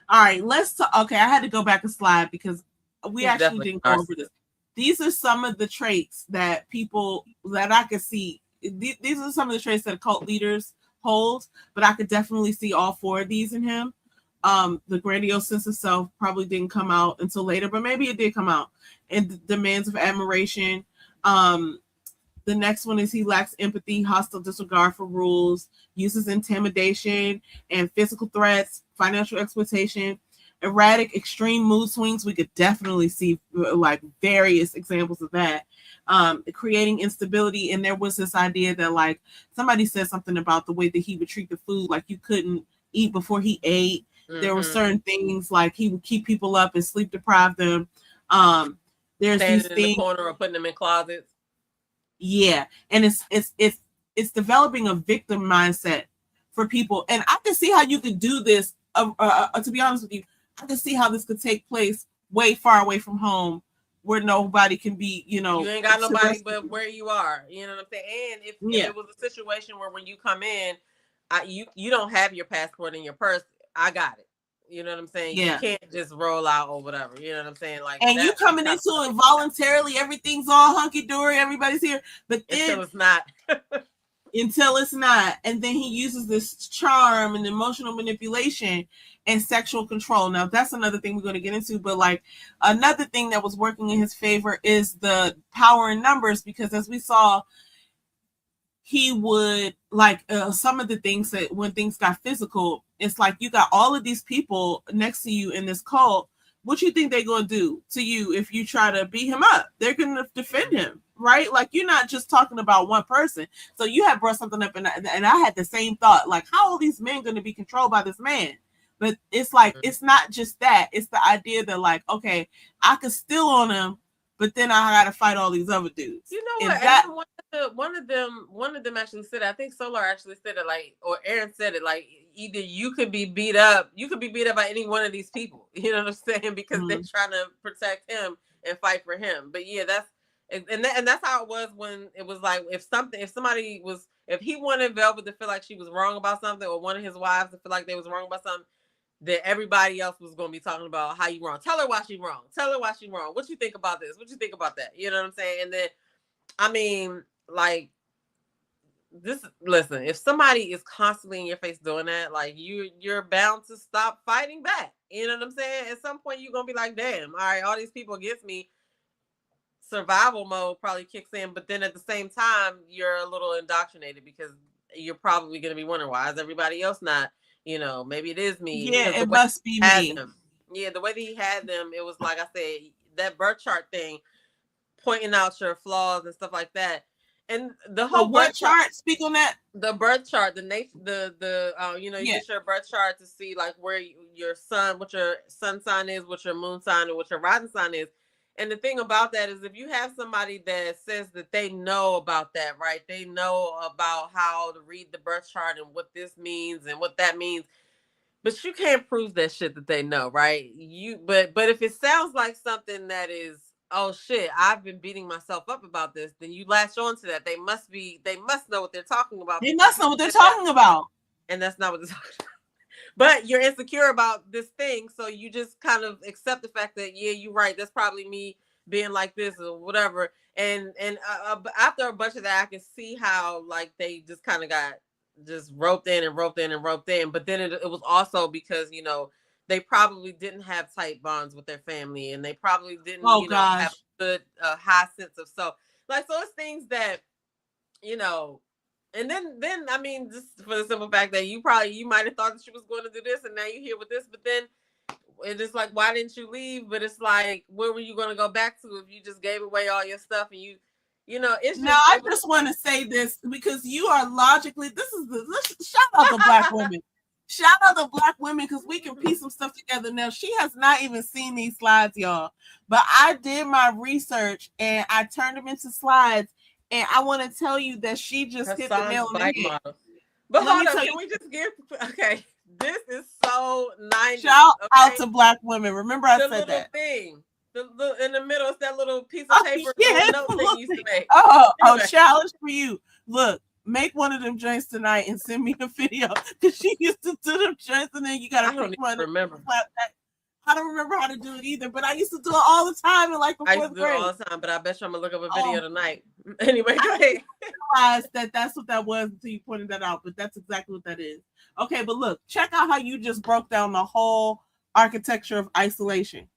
all right, let's talk. Okay, I had to go back a slide because we actually didn't go over this. These are some of the traits that people that I could see. These are some of the traits that cult leaders hold, but I could definitely see all four of these in him. The grandiose sense of self probably didn't come out until later, but maybe it did come out. And demands of admiration. The next one is he lacks empathy, hostile disregard for rules, uses intimidation and physical threats, financial exploitation, erratic, extreme mood swings. We could definitely see like various examples of that. Creating instability. And there was this idea that, like, somebody said something about the way that he would treat the food, like you couldn't eat before he ate. There were certain things like he would keep people up and sleep deprive them. There's standing these in things, the corner or putting them in closets. yeah, and it's developing a victim mindset for people, and I can see how you could do this. To be honest with you, I can see how this could take place way far away from home, where nobody can be, you ain't got nobody but where you are. You know what I'm saying? And if it was a situation where when you come in, you don't have your passport in your purse, I got it. You know what I'm saying? Yeah. You can't just roll out or whatever. You know what I'm saying? Like, and you coming into it voluntarily, everything's all hunky dory, everybody's here, but then until it's not. Until it's not. And then he uses this charm and emotional manipulation and sexual control. Now, that's another thing we're going to get into. But like another thing that was working in his favor is the power in numbers, because as we saw, he would like some of the things that when things got physical, it's like you got all of these people next to you in this cult. What you think they're going to do to you if you try to beat him up? They're going to defend him, right? Like, you're not just talking about one person. So you have brought something up, and I had the same thought, like, how are these men going to be controlled by this man? But it's like, it's not just that. It's the idea that, like, okay, I could steal on him, but then I got to fight all these other dudes. You know what? That, one of them actually said it. I think Solar actually said it, like, or Aaron said it, like, either you could be beat up by any one of these people. You know what I'm saying? Because they're trying to protect him and fight for him. But yeah, that's how it was when it was like, if he wanted Velvet to feel like she was wrong about something, or one of his wives to feel like they was wrong about something, that everybody else was going to be talking about how you wrong. Tell her why she wrong. Tell her why she wrong. What you think about this? What you think about that? You know what I'm saying? And then, I mean, like, listen, if somebody is constantly in your face doing that, like, you're bound to stop fighting back. You know what I'm saying? At some point, you're going to be like, damn, all right, all these people against me. Survival mode probably kicks in, but then at the same time, you're a little indoctrinated, because you're probably going to be wondering, why is everybody else not? You know, maybe it is me. Yeah, it must be me. Yeah, the way that he had them, it was like I said, that birth chart thing, pointing out your flaws and stuff like that. And the whole birth chart. Speak on that. The birth chart, you get your birth chart to see like where your sun, what your sun sign is, what your moon sign, and what your rising sign is. And the thing about that is, if you have somebody that says that they know about that, right? They know about how to read the birth chart and what this means and what that means, but you can't prove that shit that they know, right? But if it sounds like something that is, oh shit, I've been beating myself up about this, then you latch on to that. They must know what they're talking about. They must know what they're talking about. And that's not what they're talking about. But you're insecure about this thing, so you just kind of accept the fact that, yeah, you're right, that's probably me being like this or whatever. And after a bunch of that, I can see how like they just kind of got just roped in. But then it was also because, you know, they probably didn't have tight bonds with their family, and they probably didn't have a good high sense of self. Like, so it's things that, you know. And then I mean, just for the simple fact that you might have thought that she was going to do this, and now you're here with this. But then it's just like, why didn't you leave? But it's like, where were you going to go back to if you just gave away all your stuff? And you know, it's just. Now, I just want to say this, because you are logically. Shout out to Black women. Shout out to Black women, because we can piece some stuff together. Now, she has not even seen these slides, y'all. But I did my research and I turned them into slides. And I want to tell you that she just hit the nail on the head. But hold on, can we just give? Okay, this is so nice. Shout out to Black women. Remember, I said that thing. The in the middle is that little piece of paper. Yeah, note thing you used to make. Anyway. Challenge for you. Look, make one of them joints tonight and send me a video, because she used to do them joints, and then you gotta. I don't even remember. I don't remember how to do it either, but I used to do it all the time. And like I used to do it all the time, but I bet you I'm gonna look up a video tonight. Anyway, go ahead. I realized that's what that was until you pointed that out, but that's exactly what that is. Okay, but look, check out how you just broke down the whole architecture of isolation.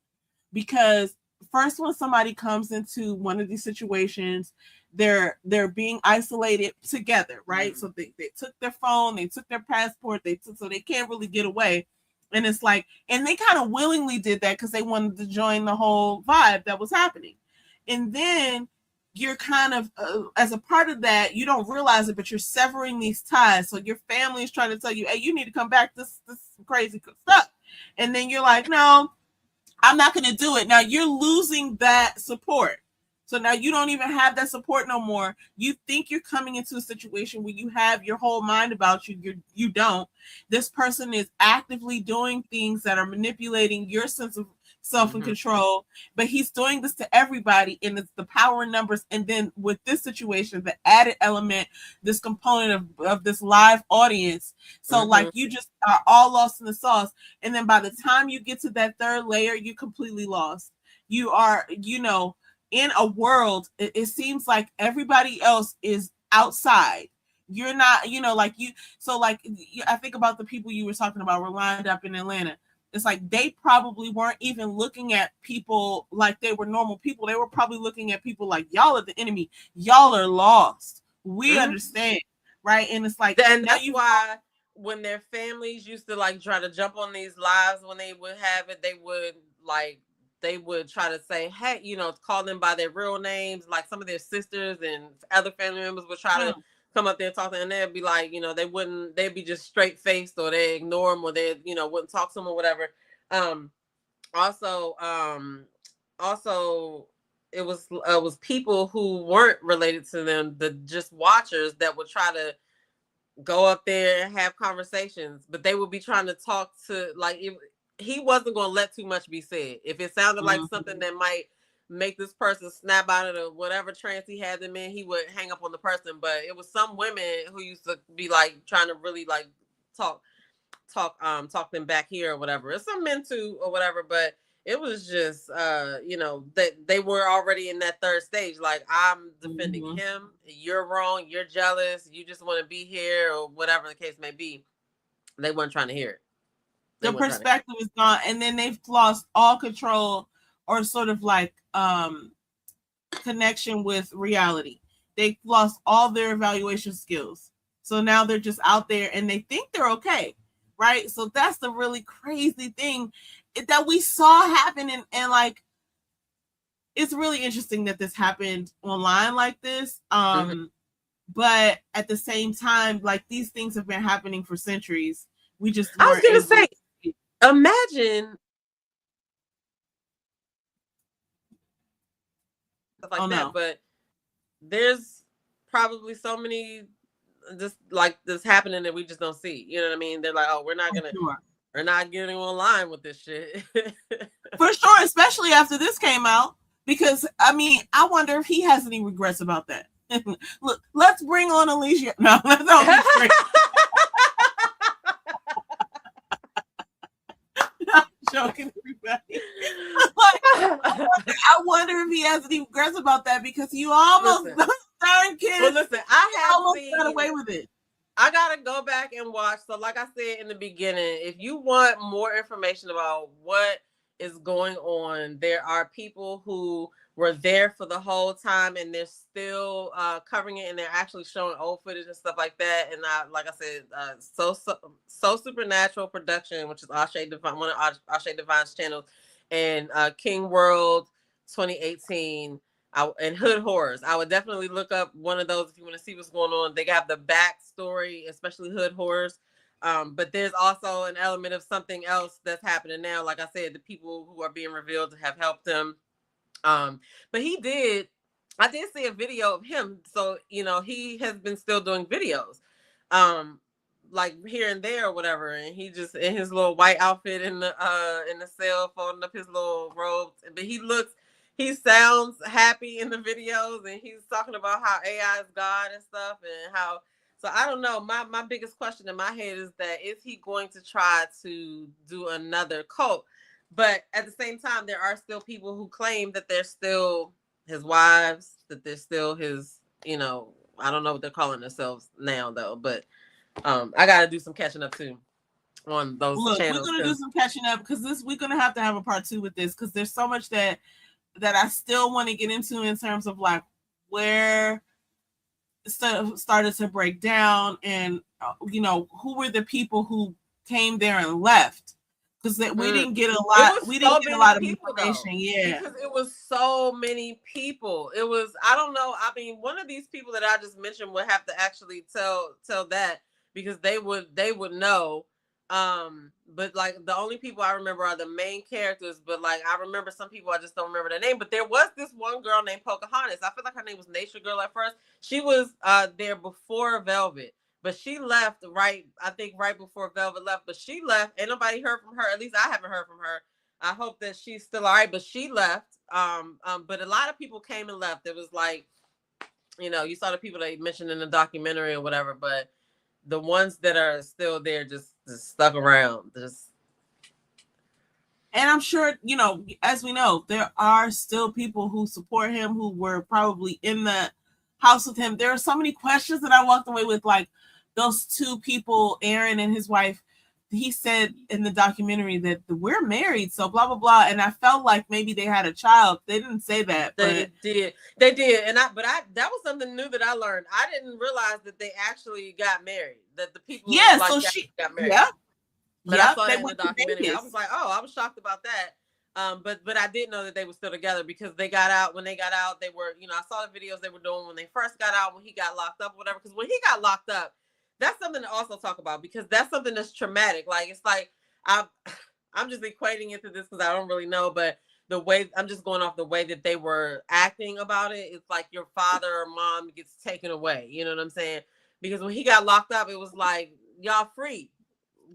Because first, when somebody comes into one of these situations, they're being isolated together, right? Mm-hmm. So they took their phone, they took their passport, so they can't really get away. And it's like, and they kind of willingly did that because they wanted to join the whole vibe that was happening. And then you're kind of, as a part of that, you don't realize it, but you're severing these ties. So your family is trying to tell you, hey, you need to come back. This is crazy stuff. And then you're like, no, I'm not going to do it. Now you're losing that support. So now you don't even have that support no more. You think you're coming into a situation where you have your whole mind about you. You don't. This person is actively doing things that are manipulating your sense of self and control, but he's doing this to everybody, and it's the power in numbers. And then with this situation, the added element, this component of this live audience. So like you just are all lost in the sauce. And then by the time you get to that third layer, you're completely lost. You are, in a world, it seems like everybody else is outside. You're not, like you. So like I think about the people you were talking about were lined up in Atlanta. It's like they probably weren't even looking at people like they were normal people. They were probably looking at people like, y'all are the enemy. Y'all are lost. We understand, right? And it's like, and that's why when their families used to like try to jump on these lives when they would have it, they would try to say, hey, call them by their real names. Like some of their sisters and other family members would try to come up there and talk to them, and they'd be like, they'd be just straight faced, or they ignore them, or they, wouldn't talk to them or whatever. Also, it was people who weren't related to them, the just watchers, that would try to go up there and have conversations, but they would be trying to talk to, like, he wasn't going to let too much be said. If it sounded like something that might make this person snap out of the whatever trance he had them in, he would hang up on the person. But it was some women who used to be like trying to really like talk them back here or whatever. It's some men too or whatever, but it was just that they were already in that third stage. Like, I'm defending him, you're wrong, you're jealous, you just want to be here, or whatever the case may be. They weren't trying to hear it. The perspective is gone, and then they've lost all control or sort of like connection with reality. They've lost all their evaluation skills. So now they're just out there and they think they're okay, right? So that's the really crazy thing that we saw happen. And like, it's really interesting that this happened online like this. But at the same time, like, these things have been happening for centuries. We just I was going to say, imagine stuff like that, but there's probably so many just like this happening that we just don't see. You know what I mean? They're like, oh, we're not getting online with this shit. For sure, especially after this came out, because I mean, I wonder if he has any regrets about that. Look, let's bring on Alicia. No, that's not great. I'm joking, everybody. I wonder if he has any regrets about that, because you almost darn kid. Well, listen, I almost got away with it. I gotta go back and watch. So, like I said in the beginning, if you want more information about what is going on, there are people who were there for the whole time, and they're still covering it, and they're actually showing old footage and stuff like that. And like I said, so Supernatural Production, which is Ashay Divine, one of Ashay Divine's channels, and King World 2018. And Hood Horrors. I would definitely look up one of those if you want to see what's going on. They got the backstory, especially Hood Horrors. But there's also an element of something else that's happening now. Like I said, the people who are being revealed have helped him. But I did see a video of him. So, he has been still doing videos, like here and there or whatever. And he just in his little white outfit in the cell, folding up his little robes. But he sounds happy in the videos, and he's talking about how AI is God and stuff, and how. So I don't know. My biggest question in my head is that, is he going to try to do another cult? But at the same time, there are still people who claim that they're still his wives, that they're still his, I don't know what they're calling themselves now though, but I got to do some catching up too on those channels. We're going to do some catching up, because we're going to have a part 2 with this, because there's so much that I still want to get into in terms of like where stuff started to break down, and who were the people who came there and left, because we didn't get a lot. We didn't get a lot of information. Yeah, because it was so many people. It was, I don't know. I mean, one of these people that I just mentioned would have to actually tell that, because they would know But like the only people I remember are the main characters, but like I remember some people, I just don't remember their name. But there was this one girl named Pocahontas. I feel like her name was Nature Girl at first. She was there before Velvet, but she left I think right before Velvet left, but she left. Ain't nobody heard from her. At least I haven't heard from her. I hope that she's still all right, but she left. But a lot of people came and left. It was like, you saw the people they mentioned in the documentary or whatever, but the ones that are still there just stuck around. And I'm sure, as we know, there are still people who support him who were probably in the house with him. There are so many questions that I walked away with, like those two people, Aaron and his wife. He said in the documentary that we're married, so blah blah blah. And I felt like maybe they had a child. They didn't say that, but they did. And that was something new that I learned. I didn't realize that they actually got married. That the people so she got married. Yeah. But I saw that in the documentary. I was like, oh, I was shocked about that. But I did know that they were still together because they got out. When they got out, they were, I saw the videos they were doing when they first got out, when he got locked up, or whatever. Because when he got locked up, that's something to also talk about, because that's something that's traumatic. Like, it's like I'm just equating it to this because I don't really know, but the way I'm just going off the way that they were acting about it, it's like your father or mom gets taken away. You know what I'm saying? Because when he got locked up, it was like, y'all free.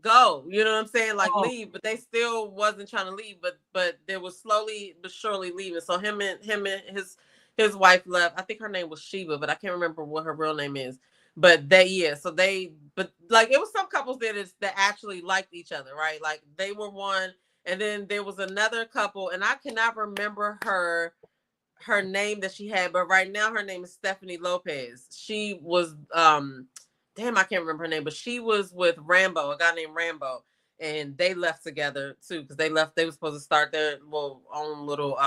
Go, you know what I'm saying? Like, leave, but they still wasn't trying to leave, but they was slowly but surely leaving. So him and his wife left. I think her name was Sheba, but I can't remember what her real name is. But but like, it was some couples that actually liked each other, right? Like, they were one, and then there was another couple, and I cannot remember her name that she had, but right now her name is Stephanie Lopez. She was damn, I can't remember her name, but she was with Rambo, a guy named Rambo, and they left together too, because they were supposed to start their own little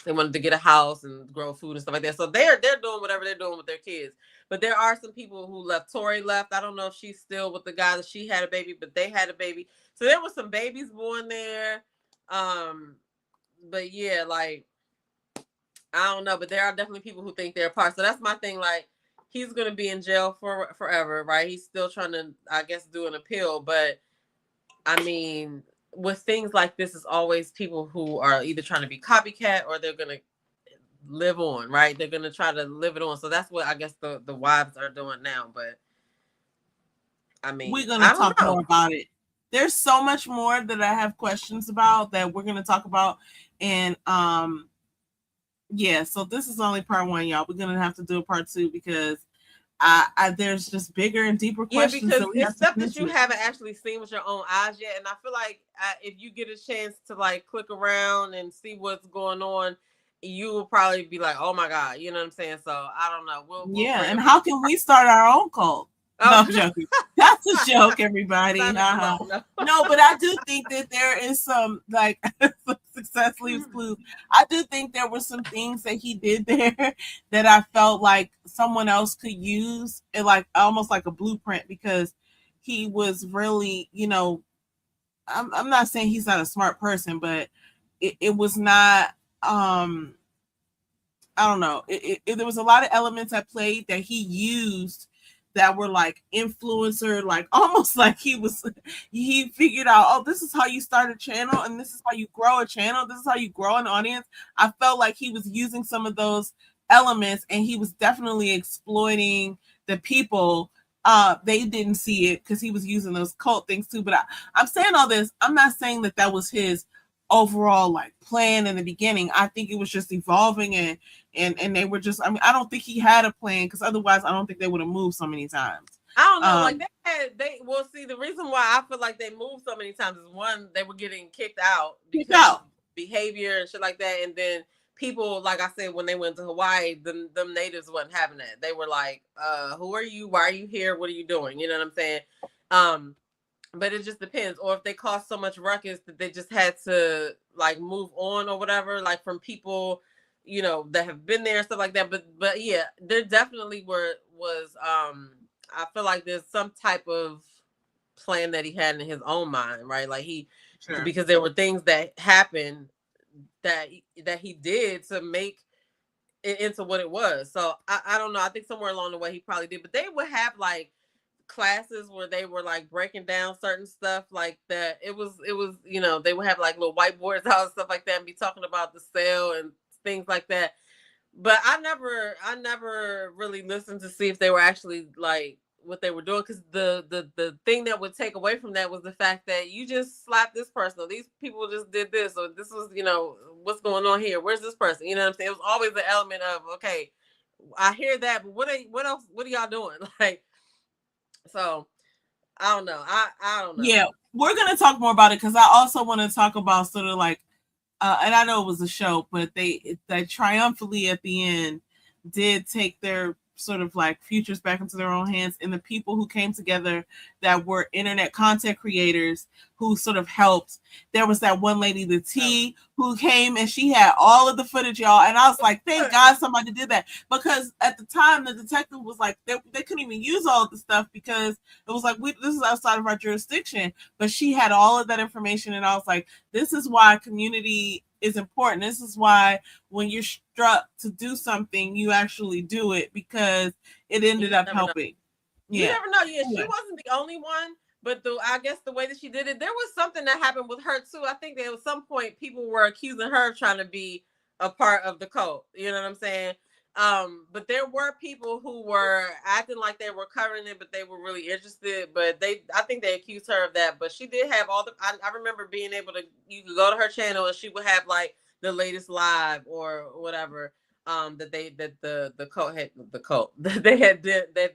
they wanted to get a house and grow food and stuff like that. So they're doing whatever they're doing with their kids. But there are some people who left. Tori left. I don't know if she's still with the guy that she had a baby, but they had a baby. So there were some babies born there. But yeah, like, I don't know, but there are definitely people who think they're apart. So that's my thing. Like, he's going to be in jail for forever, right? He's still trying to, I guess, do an appeal. But I mean, with things like this, it's always people who are either trying to be copycat or they're going to live on, right? They're going to try to live it on. So that's what I guess the wives are doing now. But I mean, we're going to talk more about it. There's so much more that I have questions about that we're going to talk about. And yeah, so this is only part one, y'all. We're gonna have to do a part two because there's just bigger and deeper questions. Yeah, because it's stuff that you haven't actually seen with your own eyes yet, and I feel like if you get a chance to like click around and see what's going on, you will probably be like, "Oh my god," you know what I'm saying? So I don't know. We'll and how can we start our own cult? Oh. No, I'm joking. That's a joke, everybody. No, but I do think that there is some, like, success leaves clues. I do think there were some things that he did there that I felt like someone else could use, and like almost like a blueprint, because he was really, I'm not saying he's not a smart person, but it was not, I don't know. There was a lot of elements at play that he used that were like influencer, like almost like he figured out, oh, this is how you start a channel, and this is how you grow a channel. This is how you grow an audience. I felt like he was using some of those elements, and he was definitely exploiting the people. They didn't see it because he was using those cult things too. But I'm saying all this. I'm not saying that was his overall like plan in the beginning. I think it was just evolving, and they were just, I mean, I don't think he had a plan, because otherwise I don't think they would have moved so many times. I don't know, like see, the reason why I feel like they moved so many times is, one, they were getting kicked out because of behavior and shit like that, and then people, like I said, when they went to Hawaii, them natives wasn't having that. They were like, who are you? Why are you here? What are you doing? You know what I'm saying? But it just depends. Or if they caused so much ruckus that they just had to like move on or whatever, like from people, that have been there and stuff like that. But yeah, there definitely was I feel like there's some type of plan that he had in his own mind, right? Like because there were things that happened that he did to make it into what it was. So I don't know. I think somewhere along the way he probably did, but they would have like classes where they were like breaking down certain stuff like that. It was, you know, they would have like little whiteboards out and stuff like that and be talking about the cell and things like that. But I never really listened to see if they were actually like what they were doing, because the thing that would take away from that was the fact that you just slapped this person, or these people just did this, or this was, you know, what's going on here, where's this person, you know what I'm saying? It was always the element of, okay, I hear that, but what else, what are y'all doing? Like, so I don't know. I don't know. Yeah, we're gonna talk more about it because I also want to talk about sort of like, and I know it was a show, but they triumphantly at the end did take their sort of like futures back into their own hands, and the people who came together that were internet content creators who sort of helped. There was that one lady, the T, who came and she had all of the footage, y'all, and I was like, thank God somebody did that, because at the time the detective was like, they couldn't even use all of the stuff because it was like, this is outside of our jurisdiction, but she had all of that information, and I was like, this is why community is important. This is why when you're struck to do something, you actually do it, because it ended up helping. Yeah. You never know. Yeah, she wasn't the only one, but I guess the way that she did it, there was something that happened with her too. I think that at some point people were accusing her of trying to be a part of the cult. You know what I'm saying? But there were people who were acting like they were covering it, but they were really interested. But I think they accused her of that. But she did have all the. I remember being able to. You could go to her channel and she would have like the latest live or whatever. That the cult had that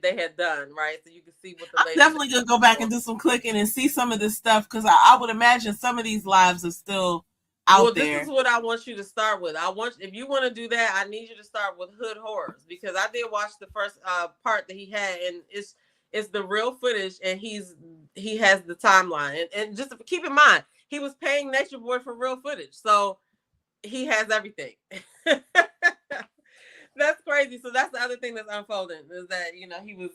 they had done, right? So you can see what the. I'm definitely gonna go back and do some clicking and see some of this stuff, because I would imagine some of these lives are still out there. This is what I want you to start with. If you want to do that, I need you to start with Hood Horrors, because I did watch the first part that he had, and it's the real footage, and he has the timeline, and just keep in mind he was paying Nature Boy for real footage, so he has everything. That's crazy. So that's the other thing that's unfolding, is that, you know, he was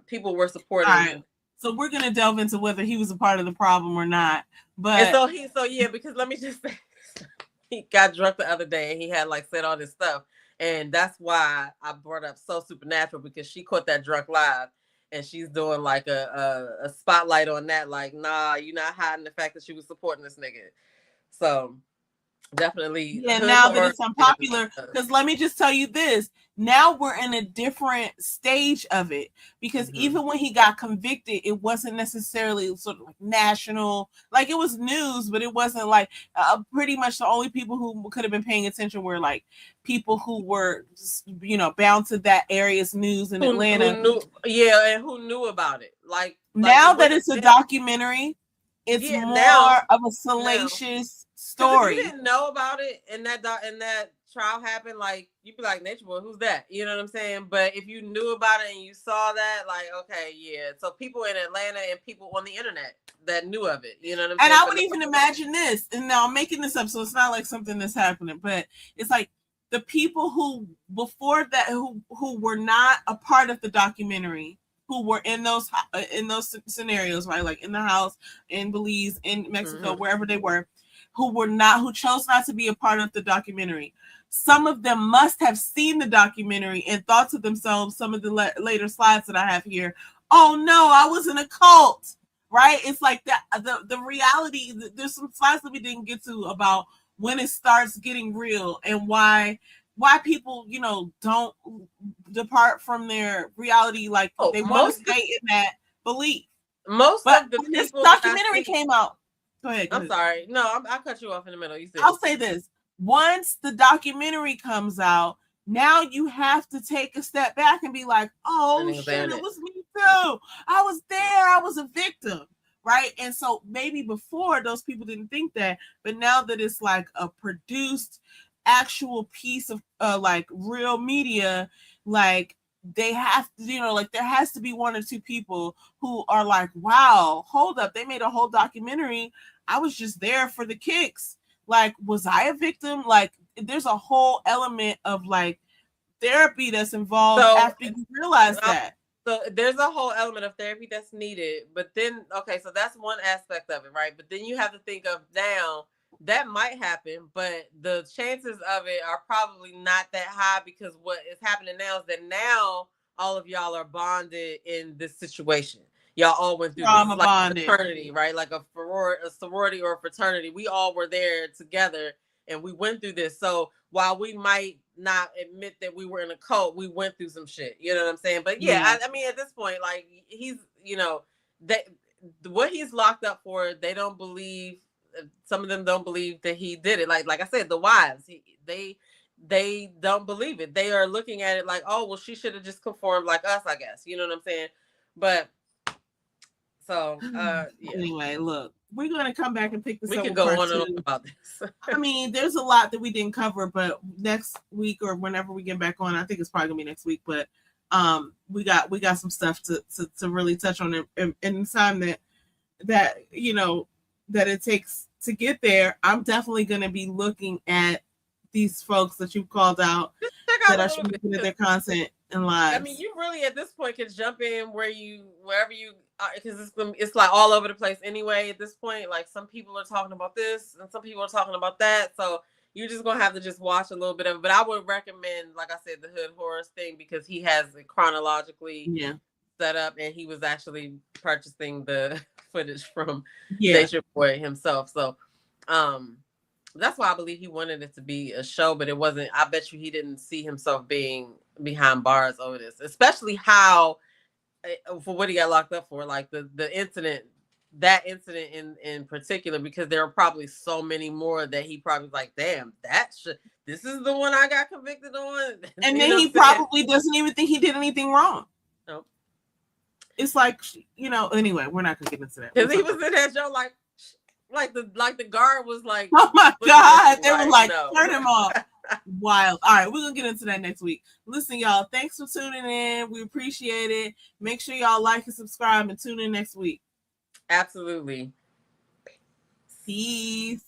people were supporting him. So we're gonna delve into whether he was a part of the problem or not. But and so yeah, because let me just say, he got drunk the other day and he had like said all this stuff, and that's why I brought up So Supernatural, because she caught that drunk live and she's doing like a spotlight on that, like, nah, you're not hiding the fact that she was supporting this nigga. So definitely. Yeah, now that it's unpopular, because let me just tell you this, now we're in a different stage of it, because even when he got convicted, it wasn't necessarily sort of like national, like it was news, but it wasn't like pretty much the only people who could have been paying attention were like people who were just, you know, bound to that area's news in Atlanta. Who knew, and who knew about it. Like now that it's a documentary, it's more of a salacious story. If you didn't know about it and that trial happened, like, you'd be like, Nature Boy, who's that? You know what I'm saying? But if you knew about it and you saw that, like, okay, yeah. So people in Atlanta and people on the internet that knew of it, you know what I'm saying? And I would even imagine this, and now I'm making this up, so it's not like something that's happening, but it's like the people who before that who were not a part of the documentary, who were in those scenarios, right? Like in the house, in Belize, in Mexico, wherever they were, who chose not to be a part of the documentary. Some of them must have seen the documentary and thought to themselves, some of the later slides that I have here, oh no, I was in a cult, right? It's like that. The reality, there's some slides that we didn't get to about when it starts getting real and why people, you know, don't depart from their reality, like they want to stay in that belief. Most of the this documentary came out. Go ahead. I'm sorry. No, I cut you off in the middle. You said. I'll say this. Once the documentary comes out, now you have to take a step back and be like, oh shit, it was me too. I was there. I was a victim. Right. And so maybe before those people didn't think that, but now that it's like a produced actual piece of like real media, like they have to, you know, like there has to be one or two people who are like, wow, hold up, they made a whole documentary. I was just there for the kicks. Like, was I a victim? Like, there's a whole element of like therapy that's involved after you realize that. So there's a whole element of therapy that's needed, but then, okay, so that's one aspect of it, right? But then you have to think of now that might happen, but the chances of it are probably not that high, because what is happening now is that now all of y'all are bonded in this situation. Y'all all went through this. Trauma It's like a bonded. fraternity, right? Like a sorority or a fraternity. We all were there together and we went through this. So while we might not admit that we were in a cult, we went through some shit. You know what I'm saying? But yeah, I mean, at this point, like he's, that what he's locked up for, they don't believe. Some of them don't believe that he did it. Like I said, the wives, they don't believe it. They are looking at it like, oh, well, she should have just conformed like us, I guess. You know what I'm saying? But so yeah. Anyway, look, we're gonna come back and pick this up. We can go on and on about this. I mean, there's a lot that we didn't cover, but next week or whenever we get back on, I think it's probably gonna be next week. But we got some stuff to really touch on in the time that that it takes to get there. I'm definitely gonna be looking at these folks that you've called out that are looking at their content and lives. I mean, you really at this point can jump in wherever you because it's like all over the place anyway at this point. Like some people are talking about this and some people are talking about that. So you're just gonna have to just watch a little bit of it. But I would recommend, like I said, the Hood Horrors thing because he has it chronologically set up and he was actually purchasing the footage from NatureBoy himself. So that's why I believe he wanted it to be a show, but it wasn't. I bet you he didn't see himself being behind bars over this, especially how for what he got locked up for, like the incident, that incident in particular, because there are probably so many more that he probably was like, damn, this is the one I got convicted on. And then he probably doesn't even think he did anything wrong. Nope. It's like, anyway, we're not gonna get into that. Because he was in that show like the guard was like, oh my God, they were like, turn him off. Wild. All right, we're gonna get into that next week. Listen, y'all, thanks for tuning in. We appreciate it. Make sure y'all like and subscribe and tune in next week. Absolutely. Peace.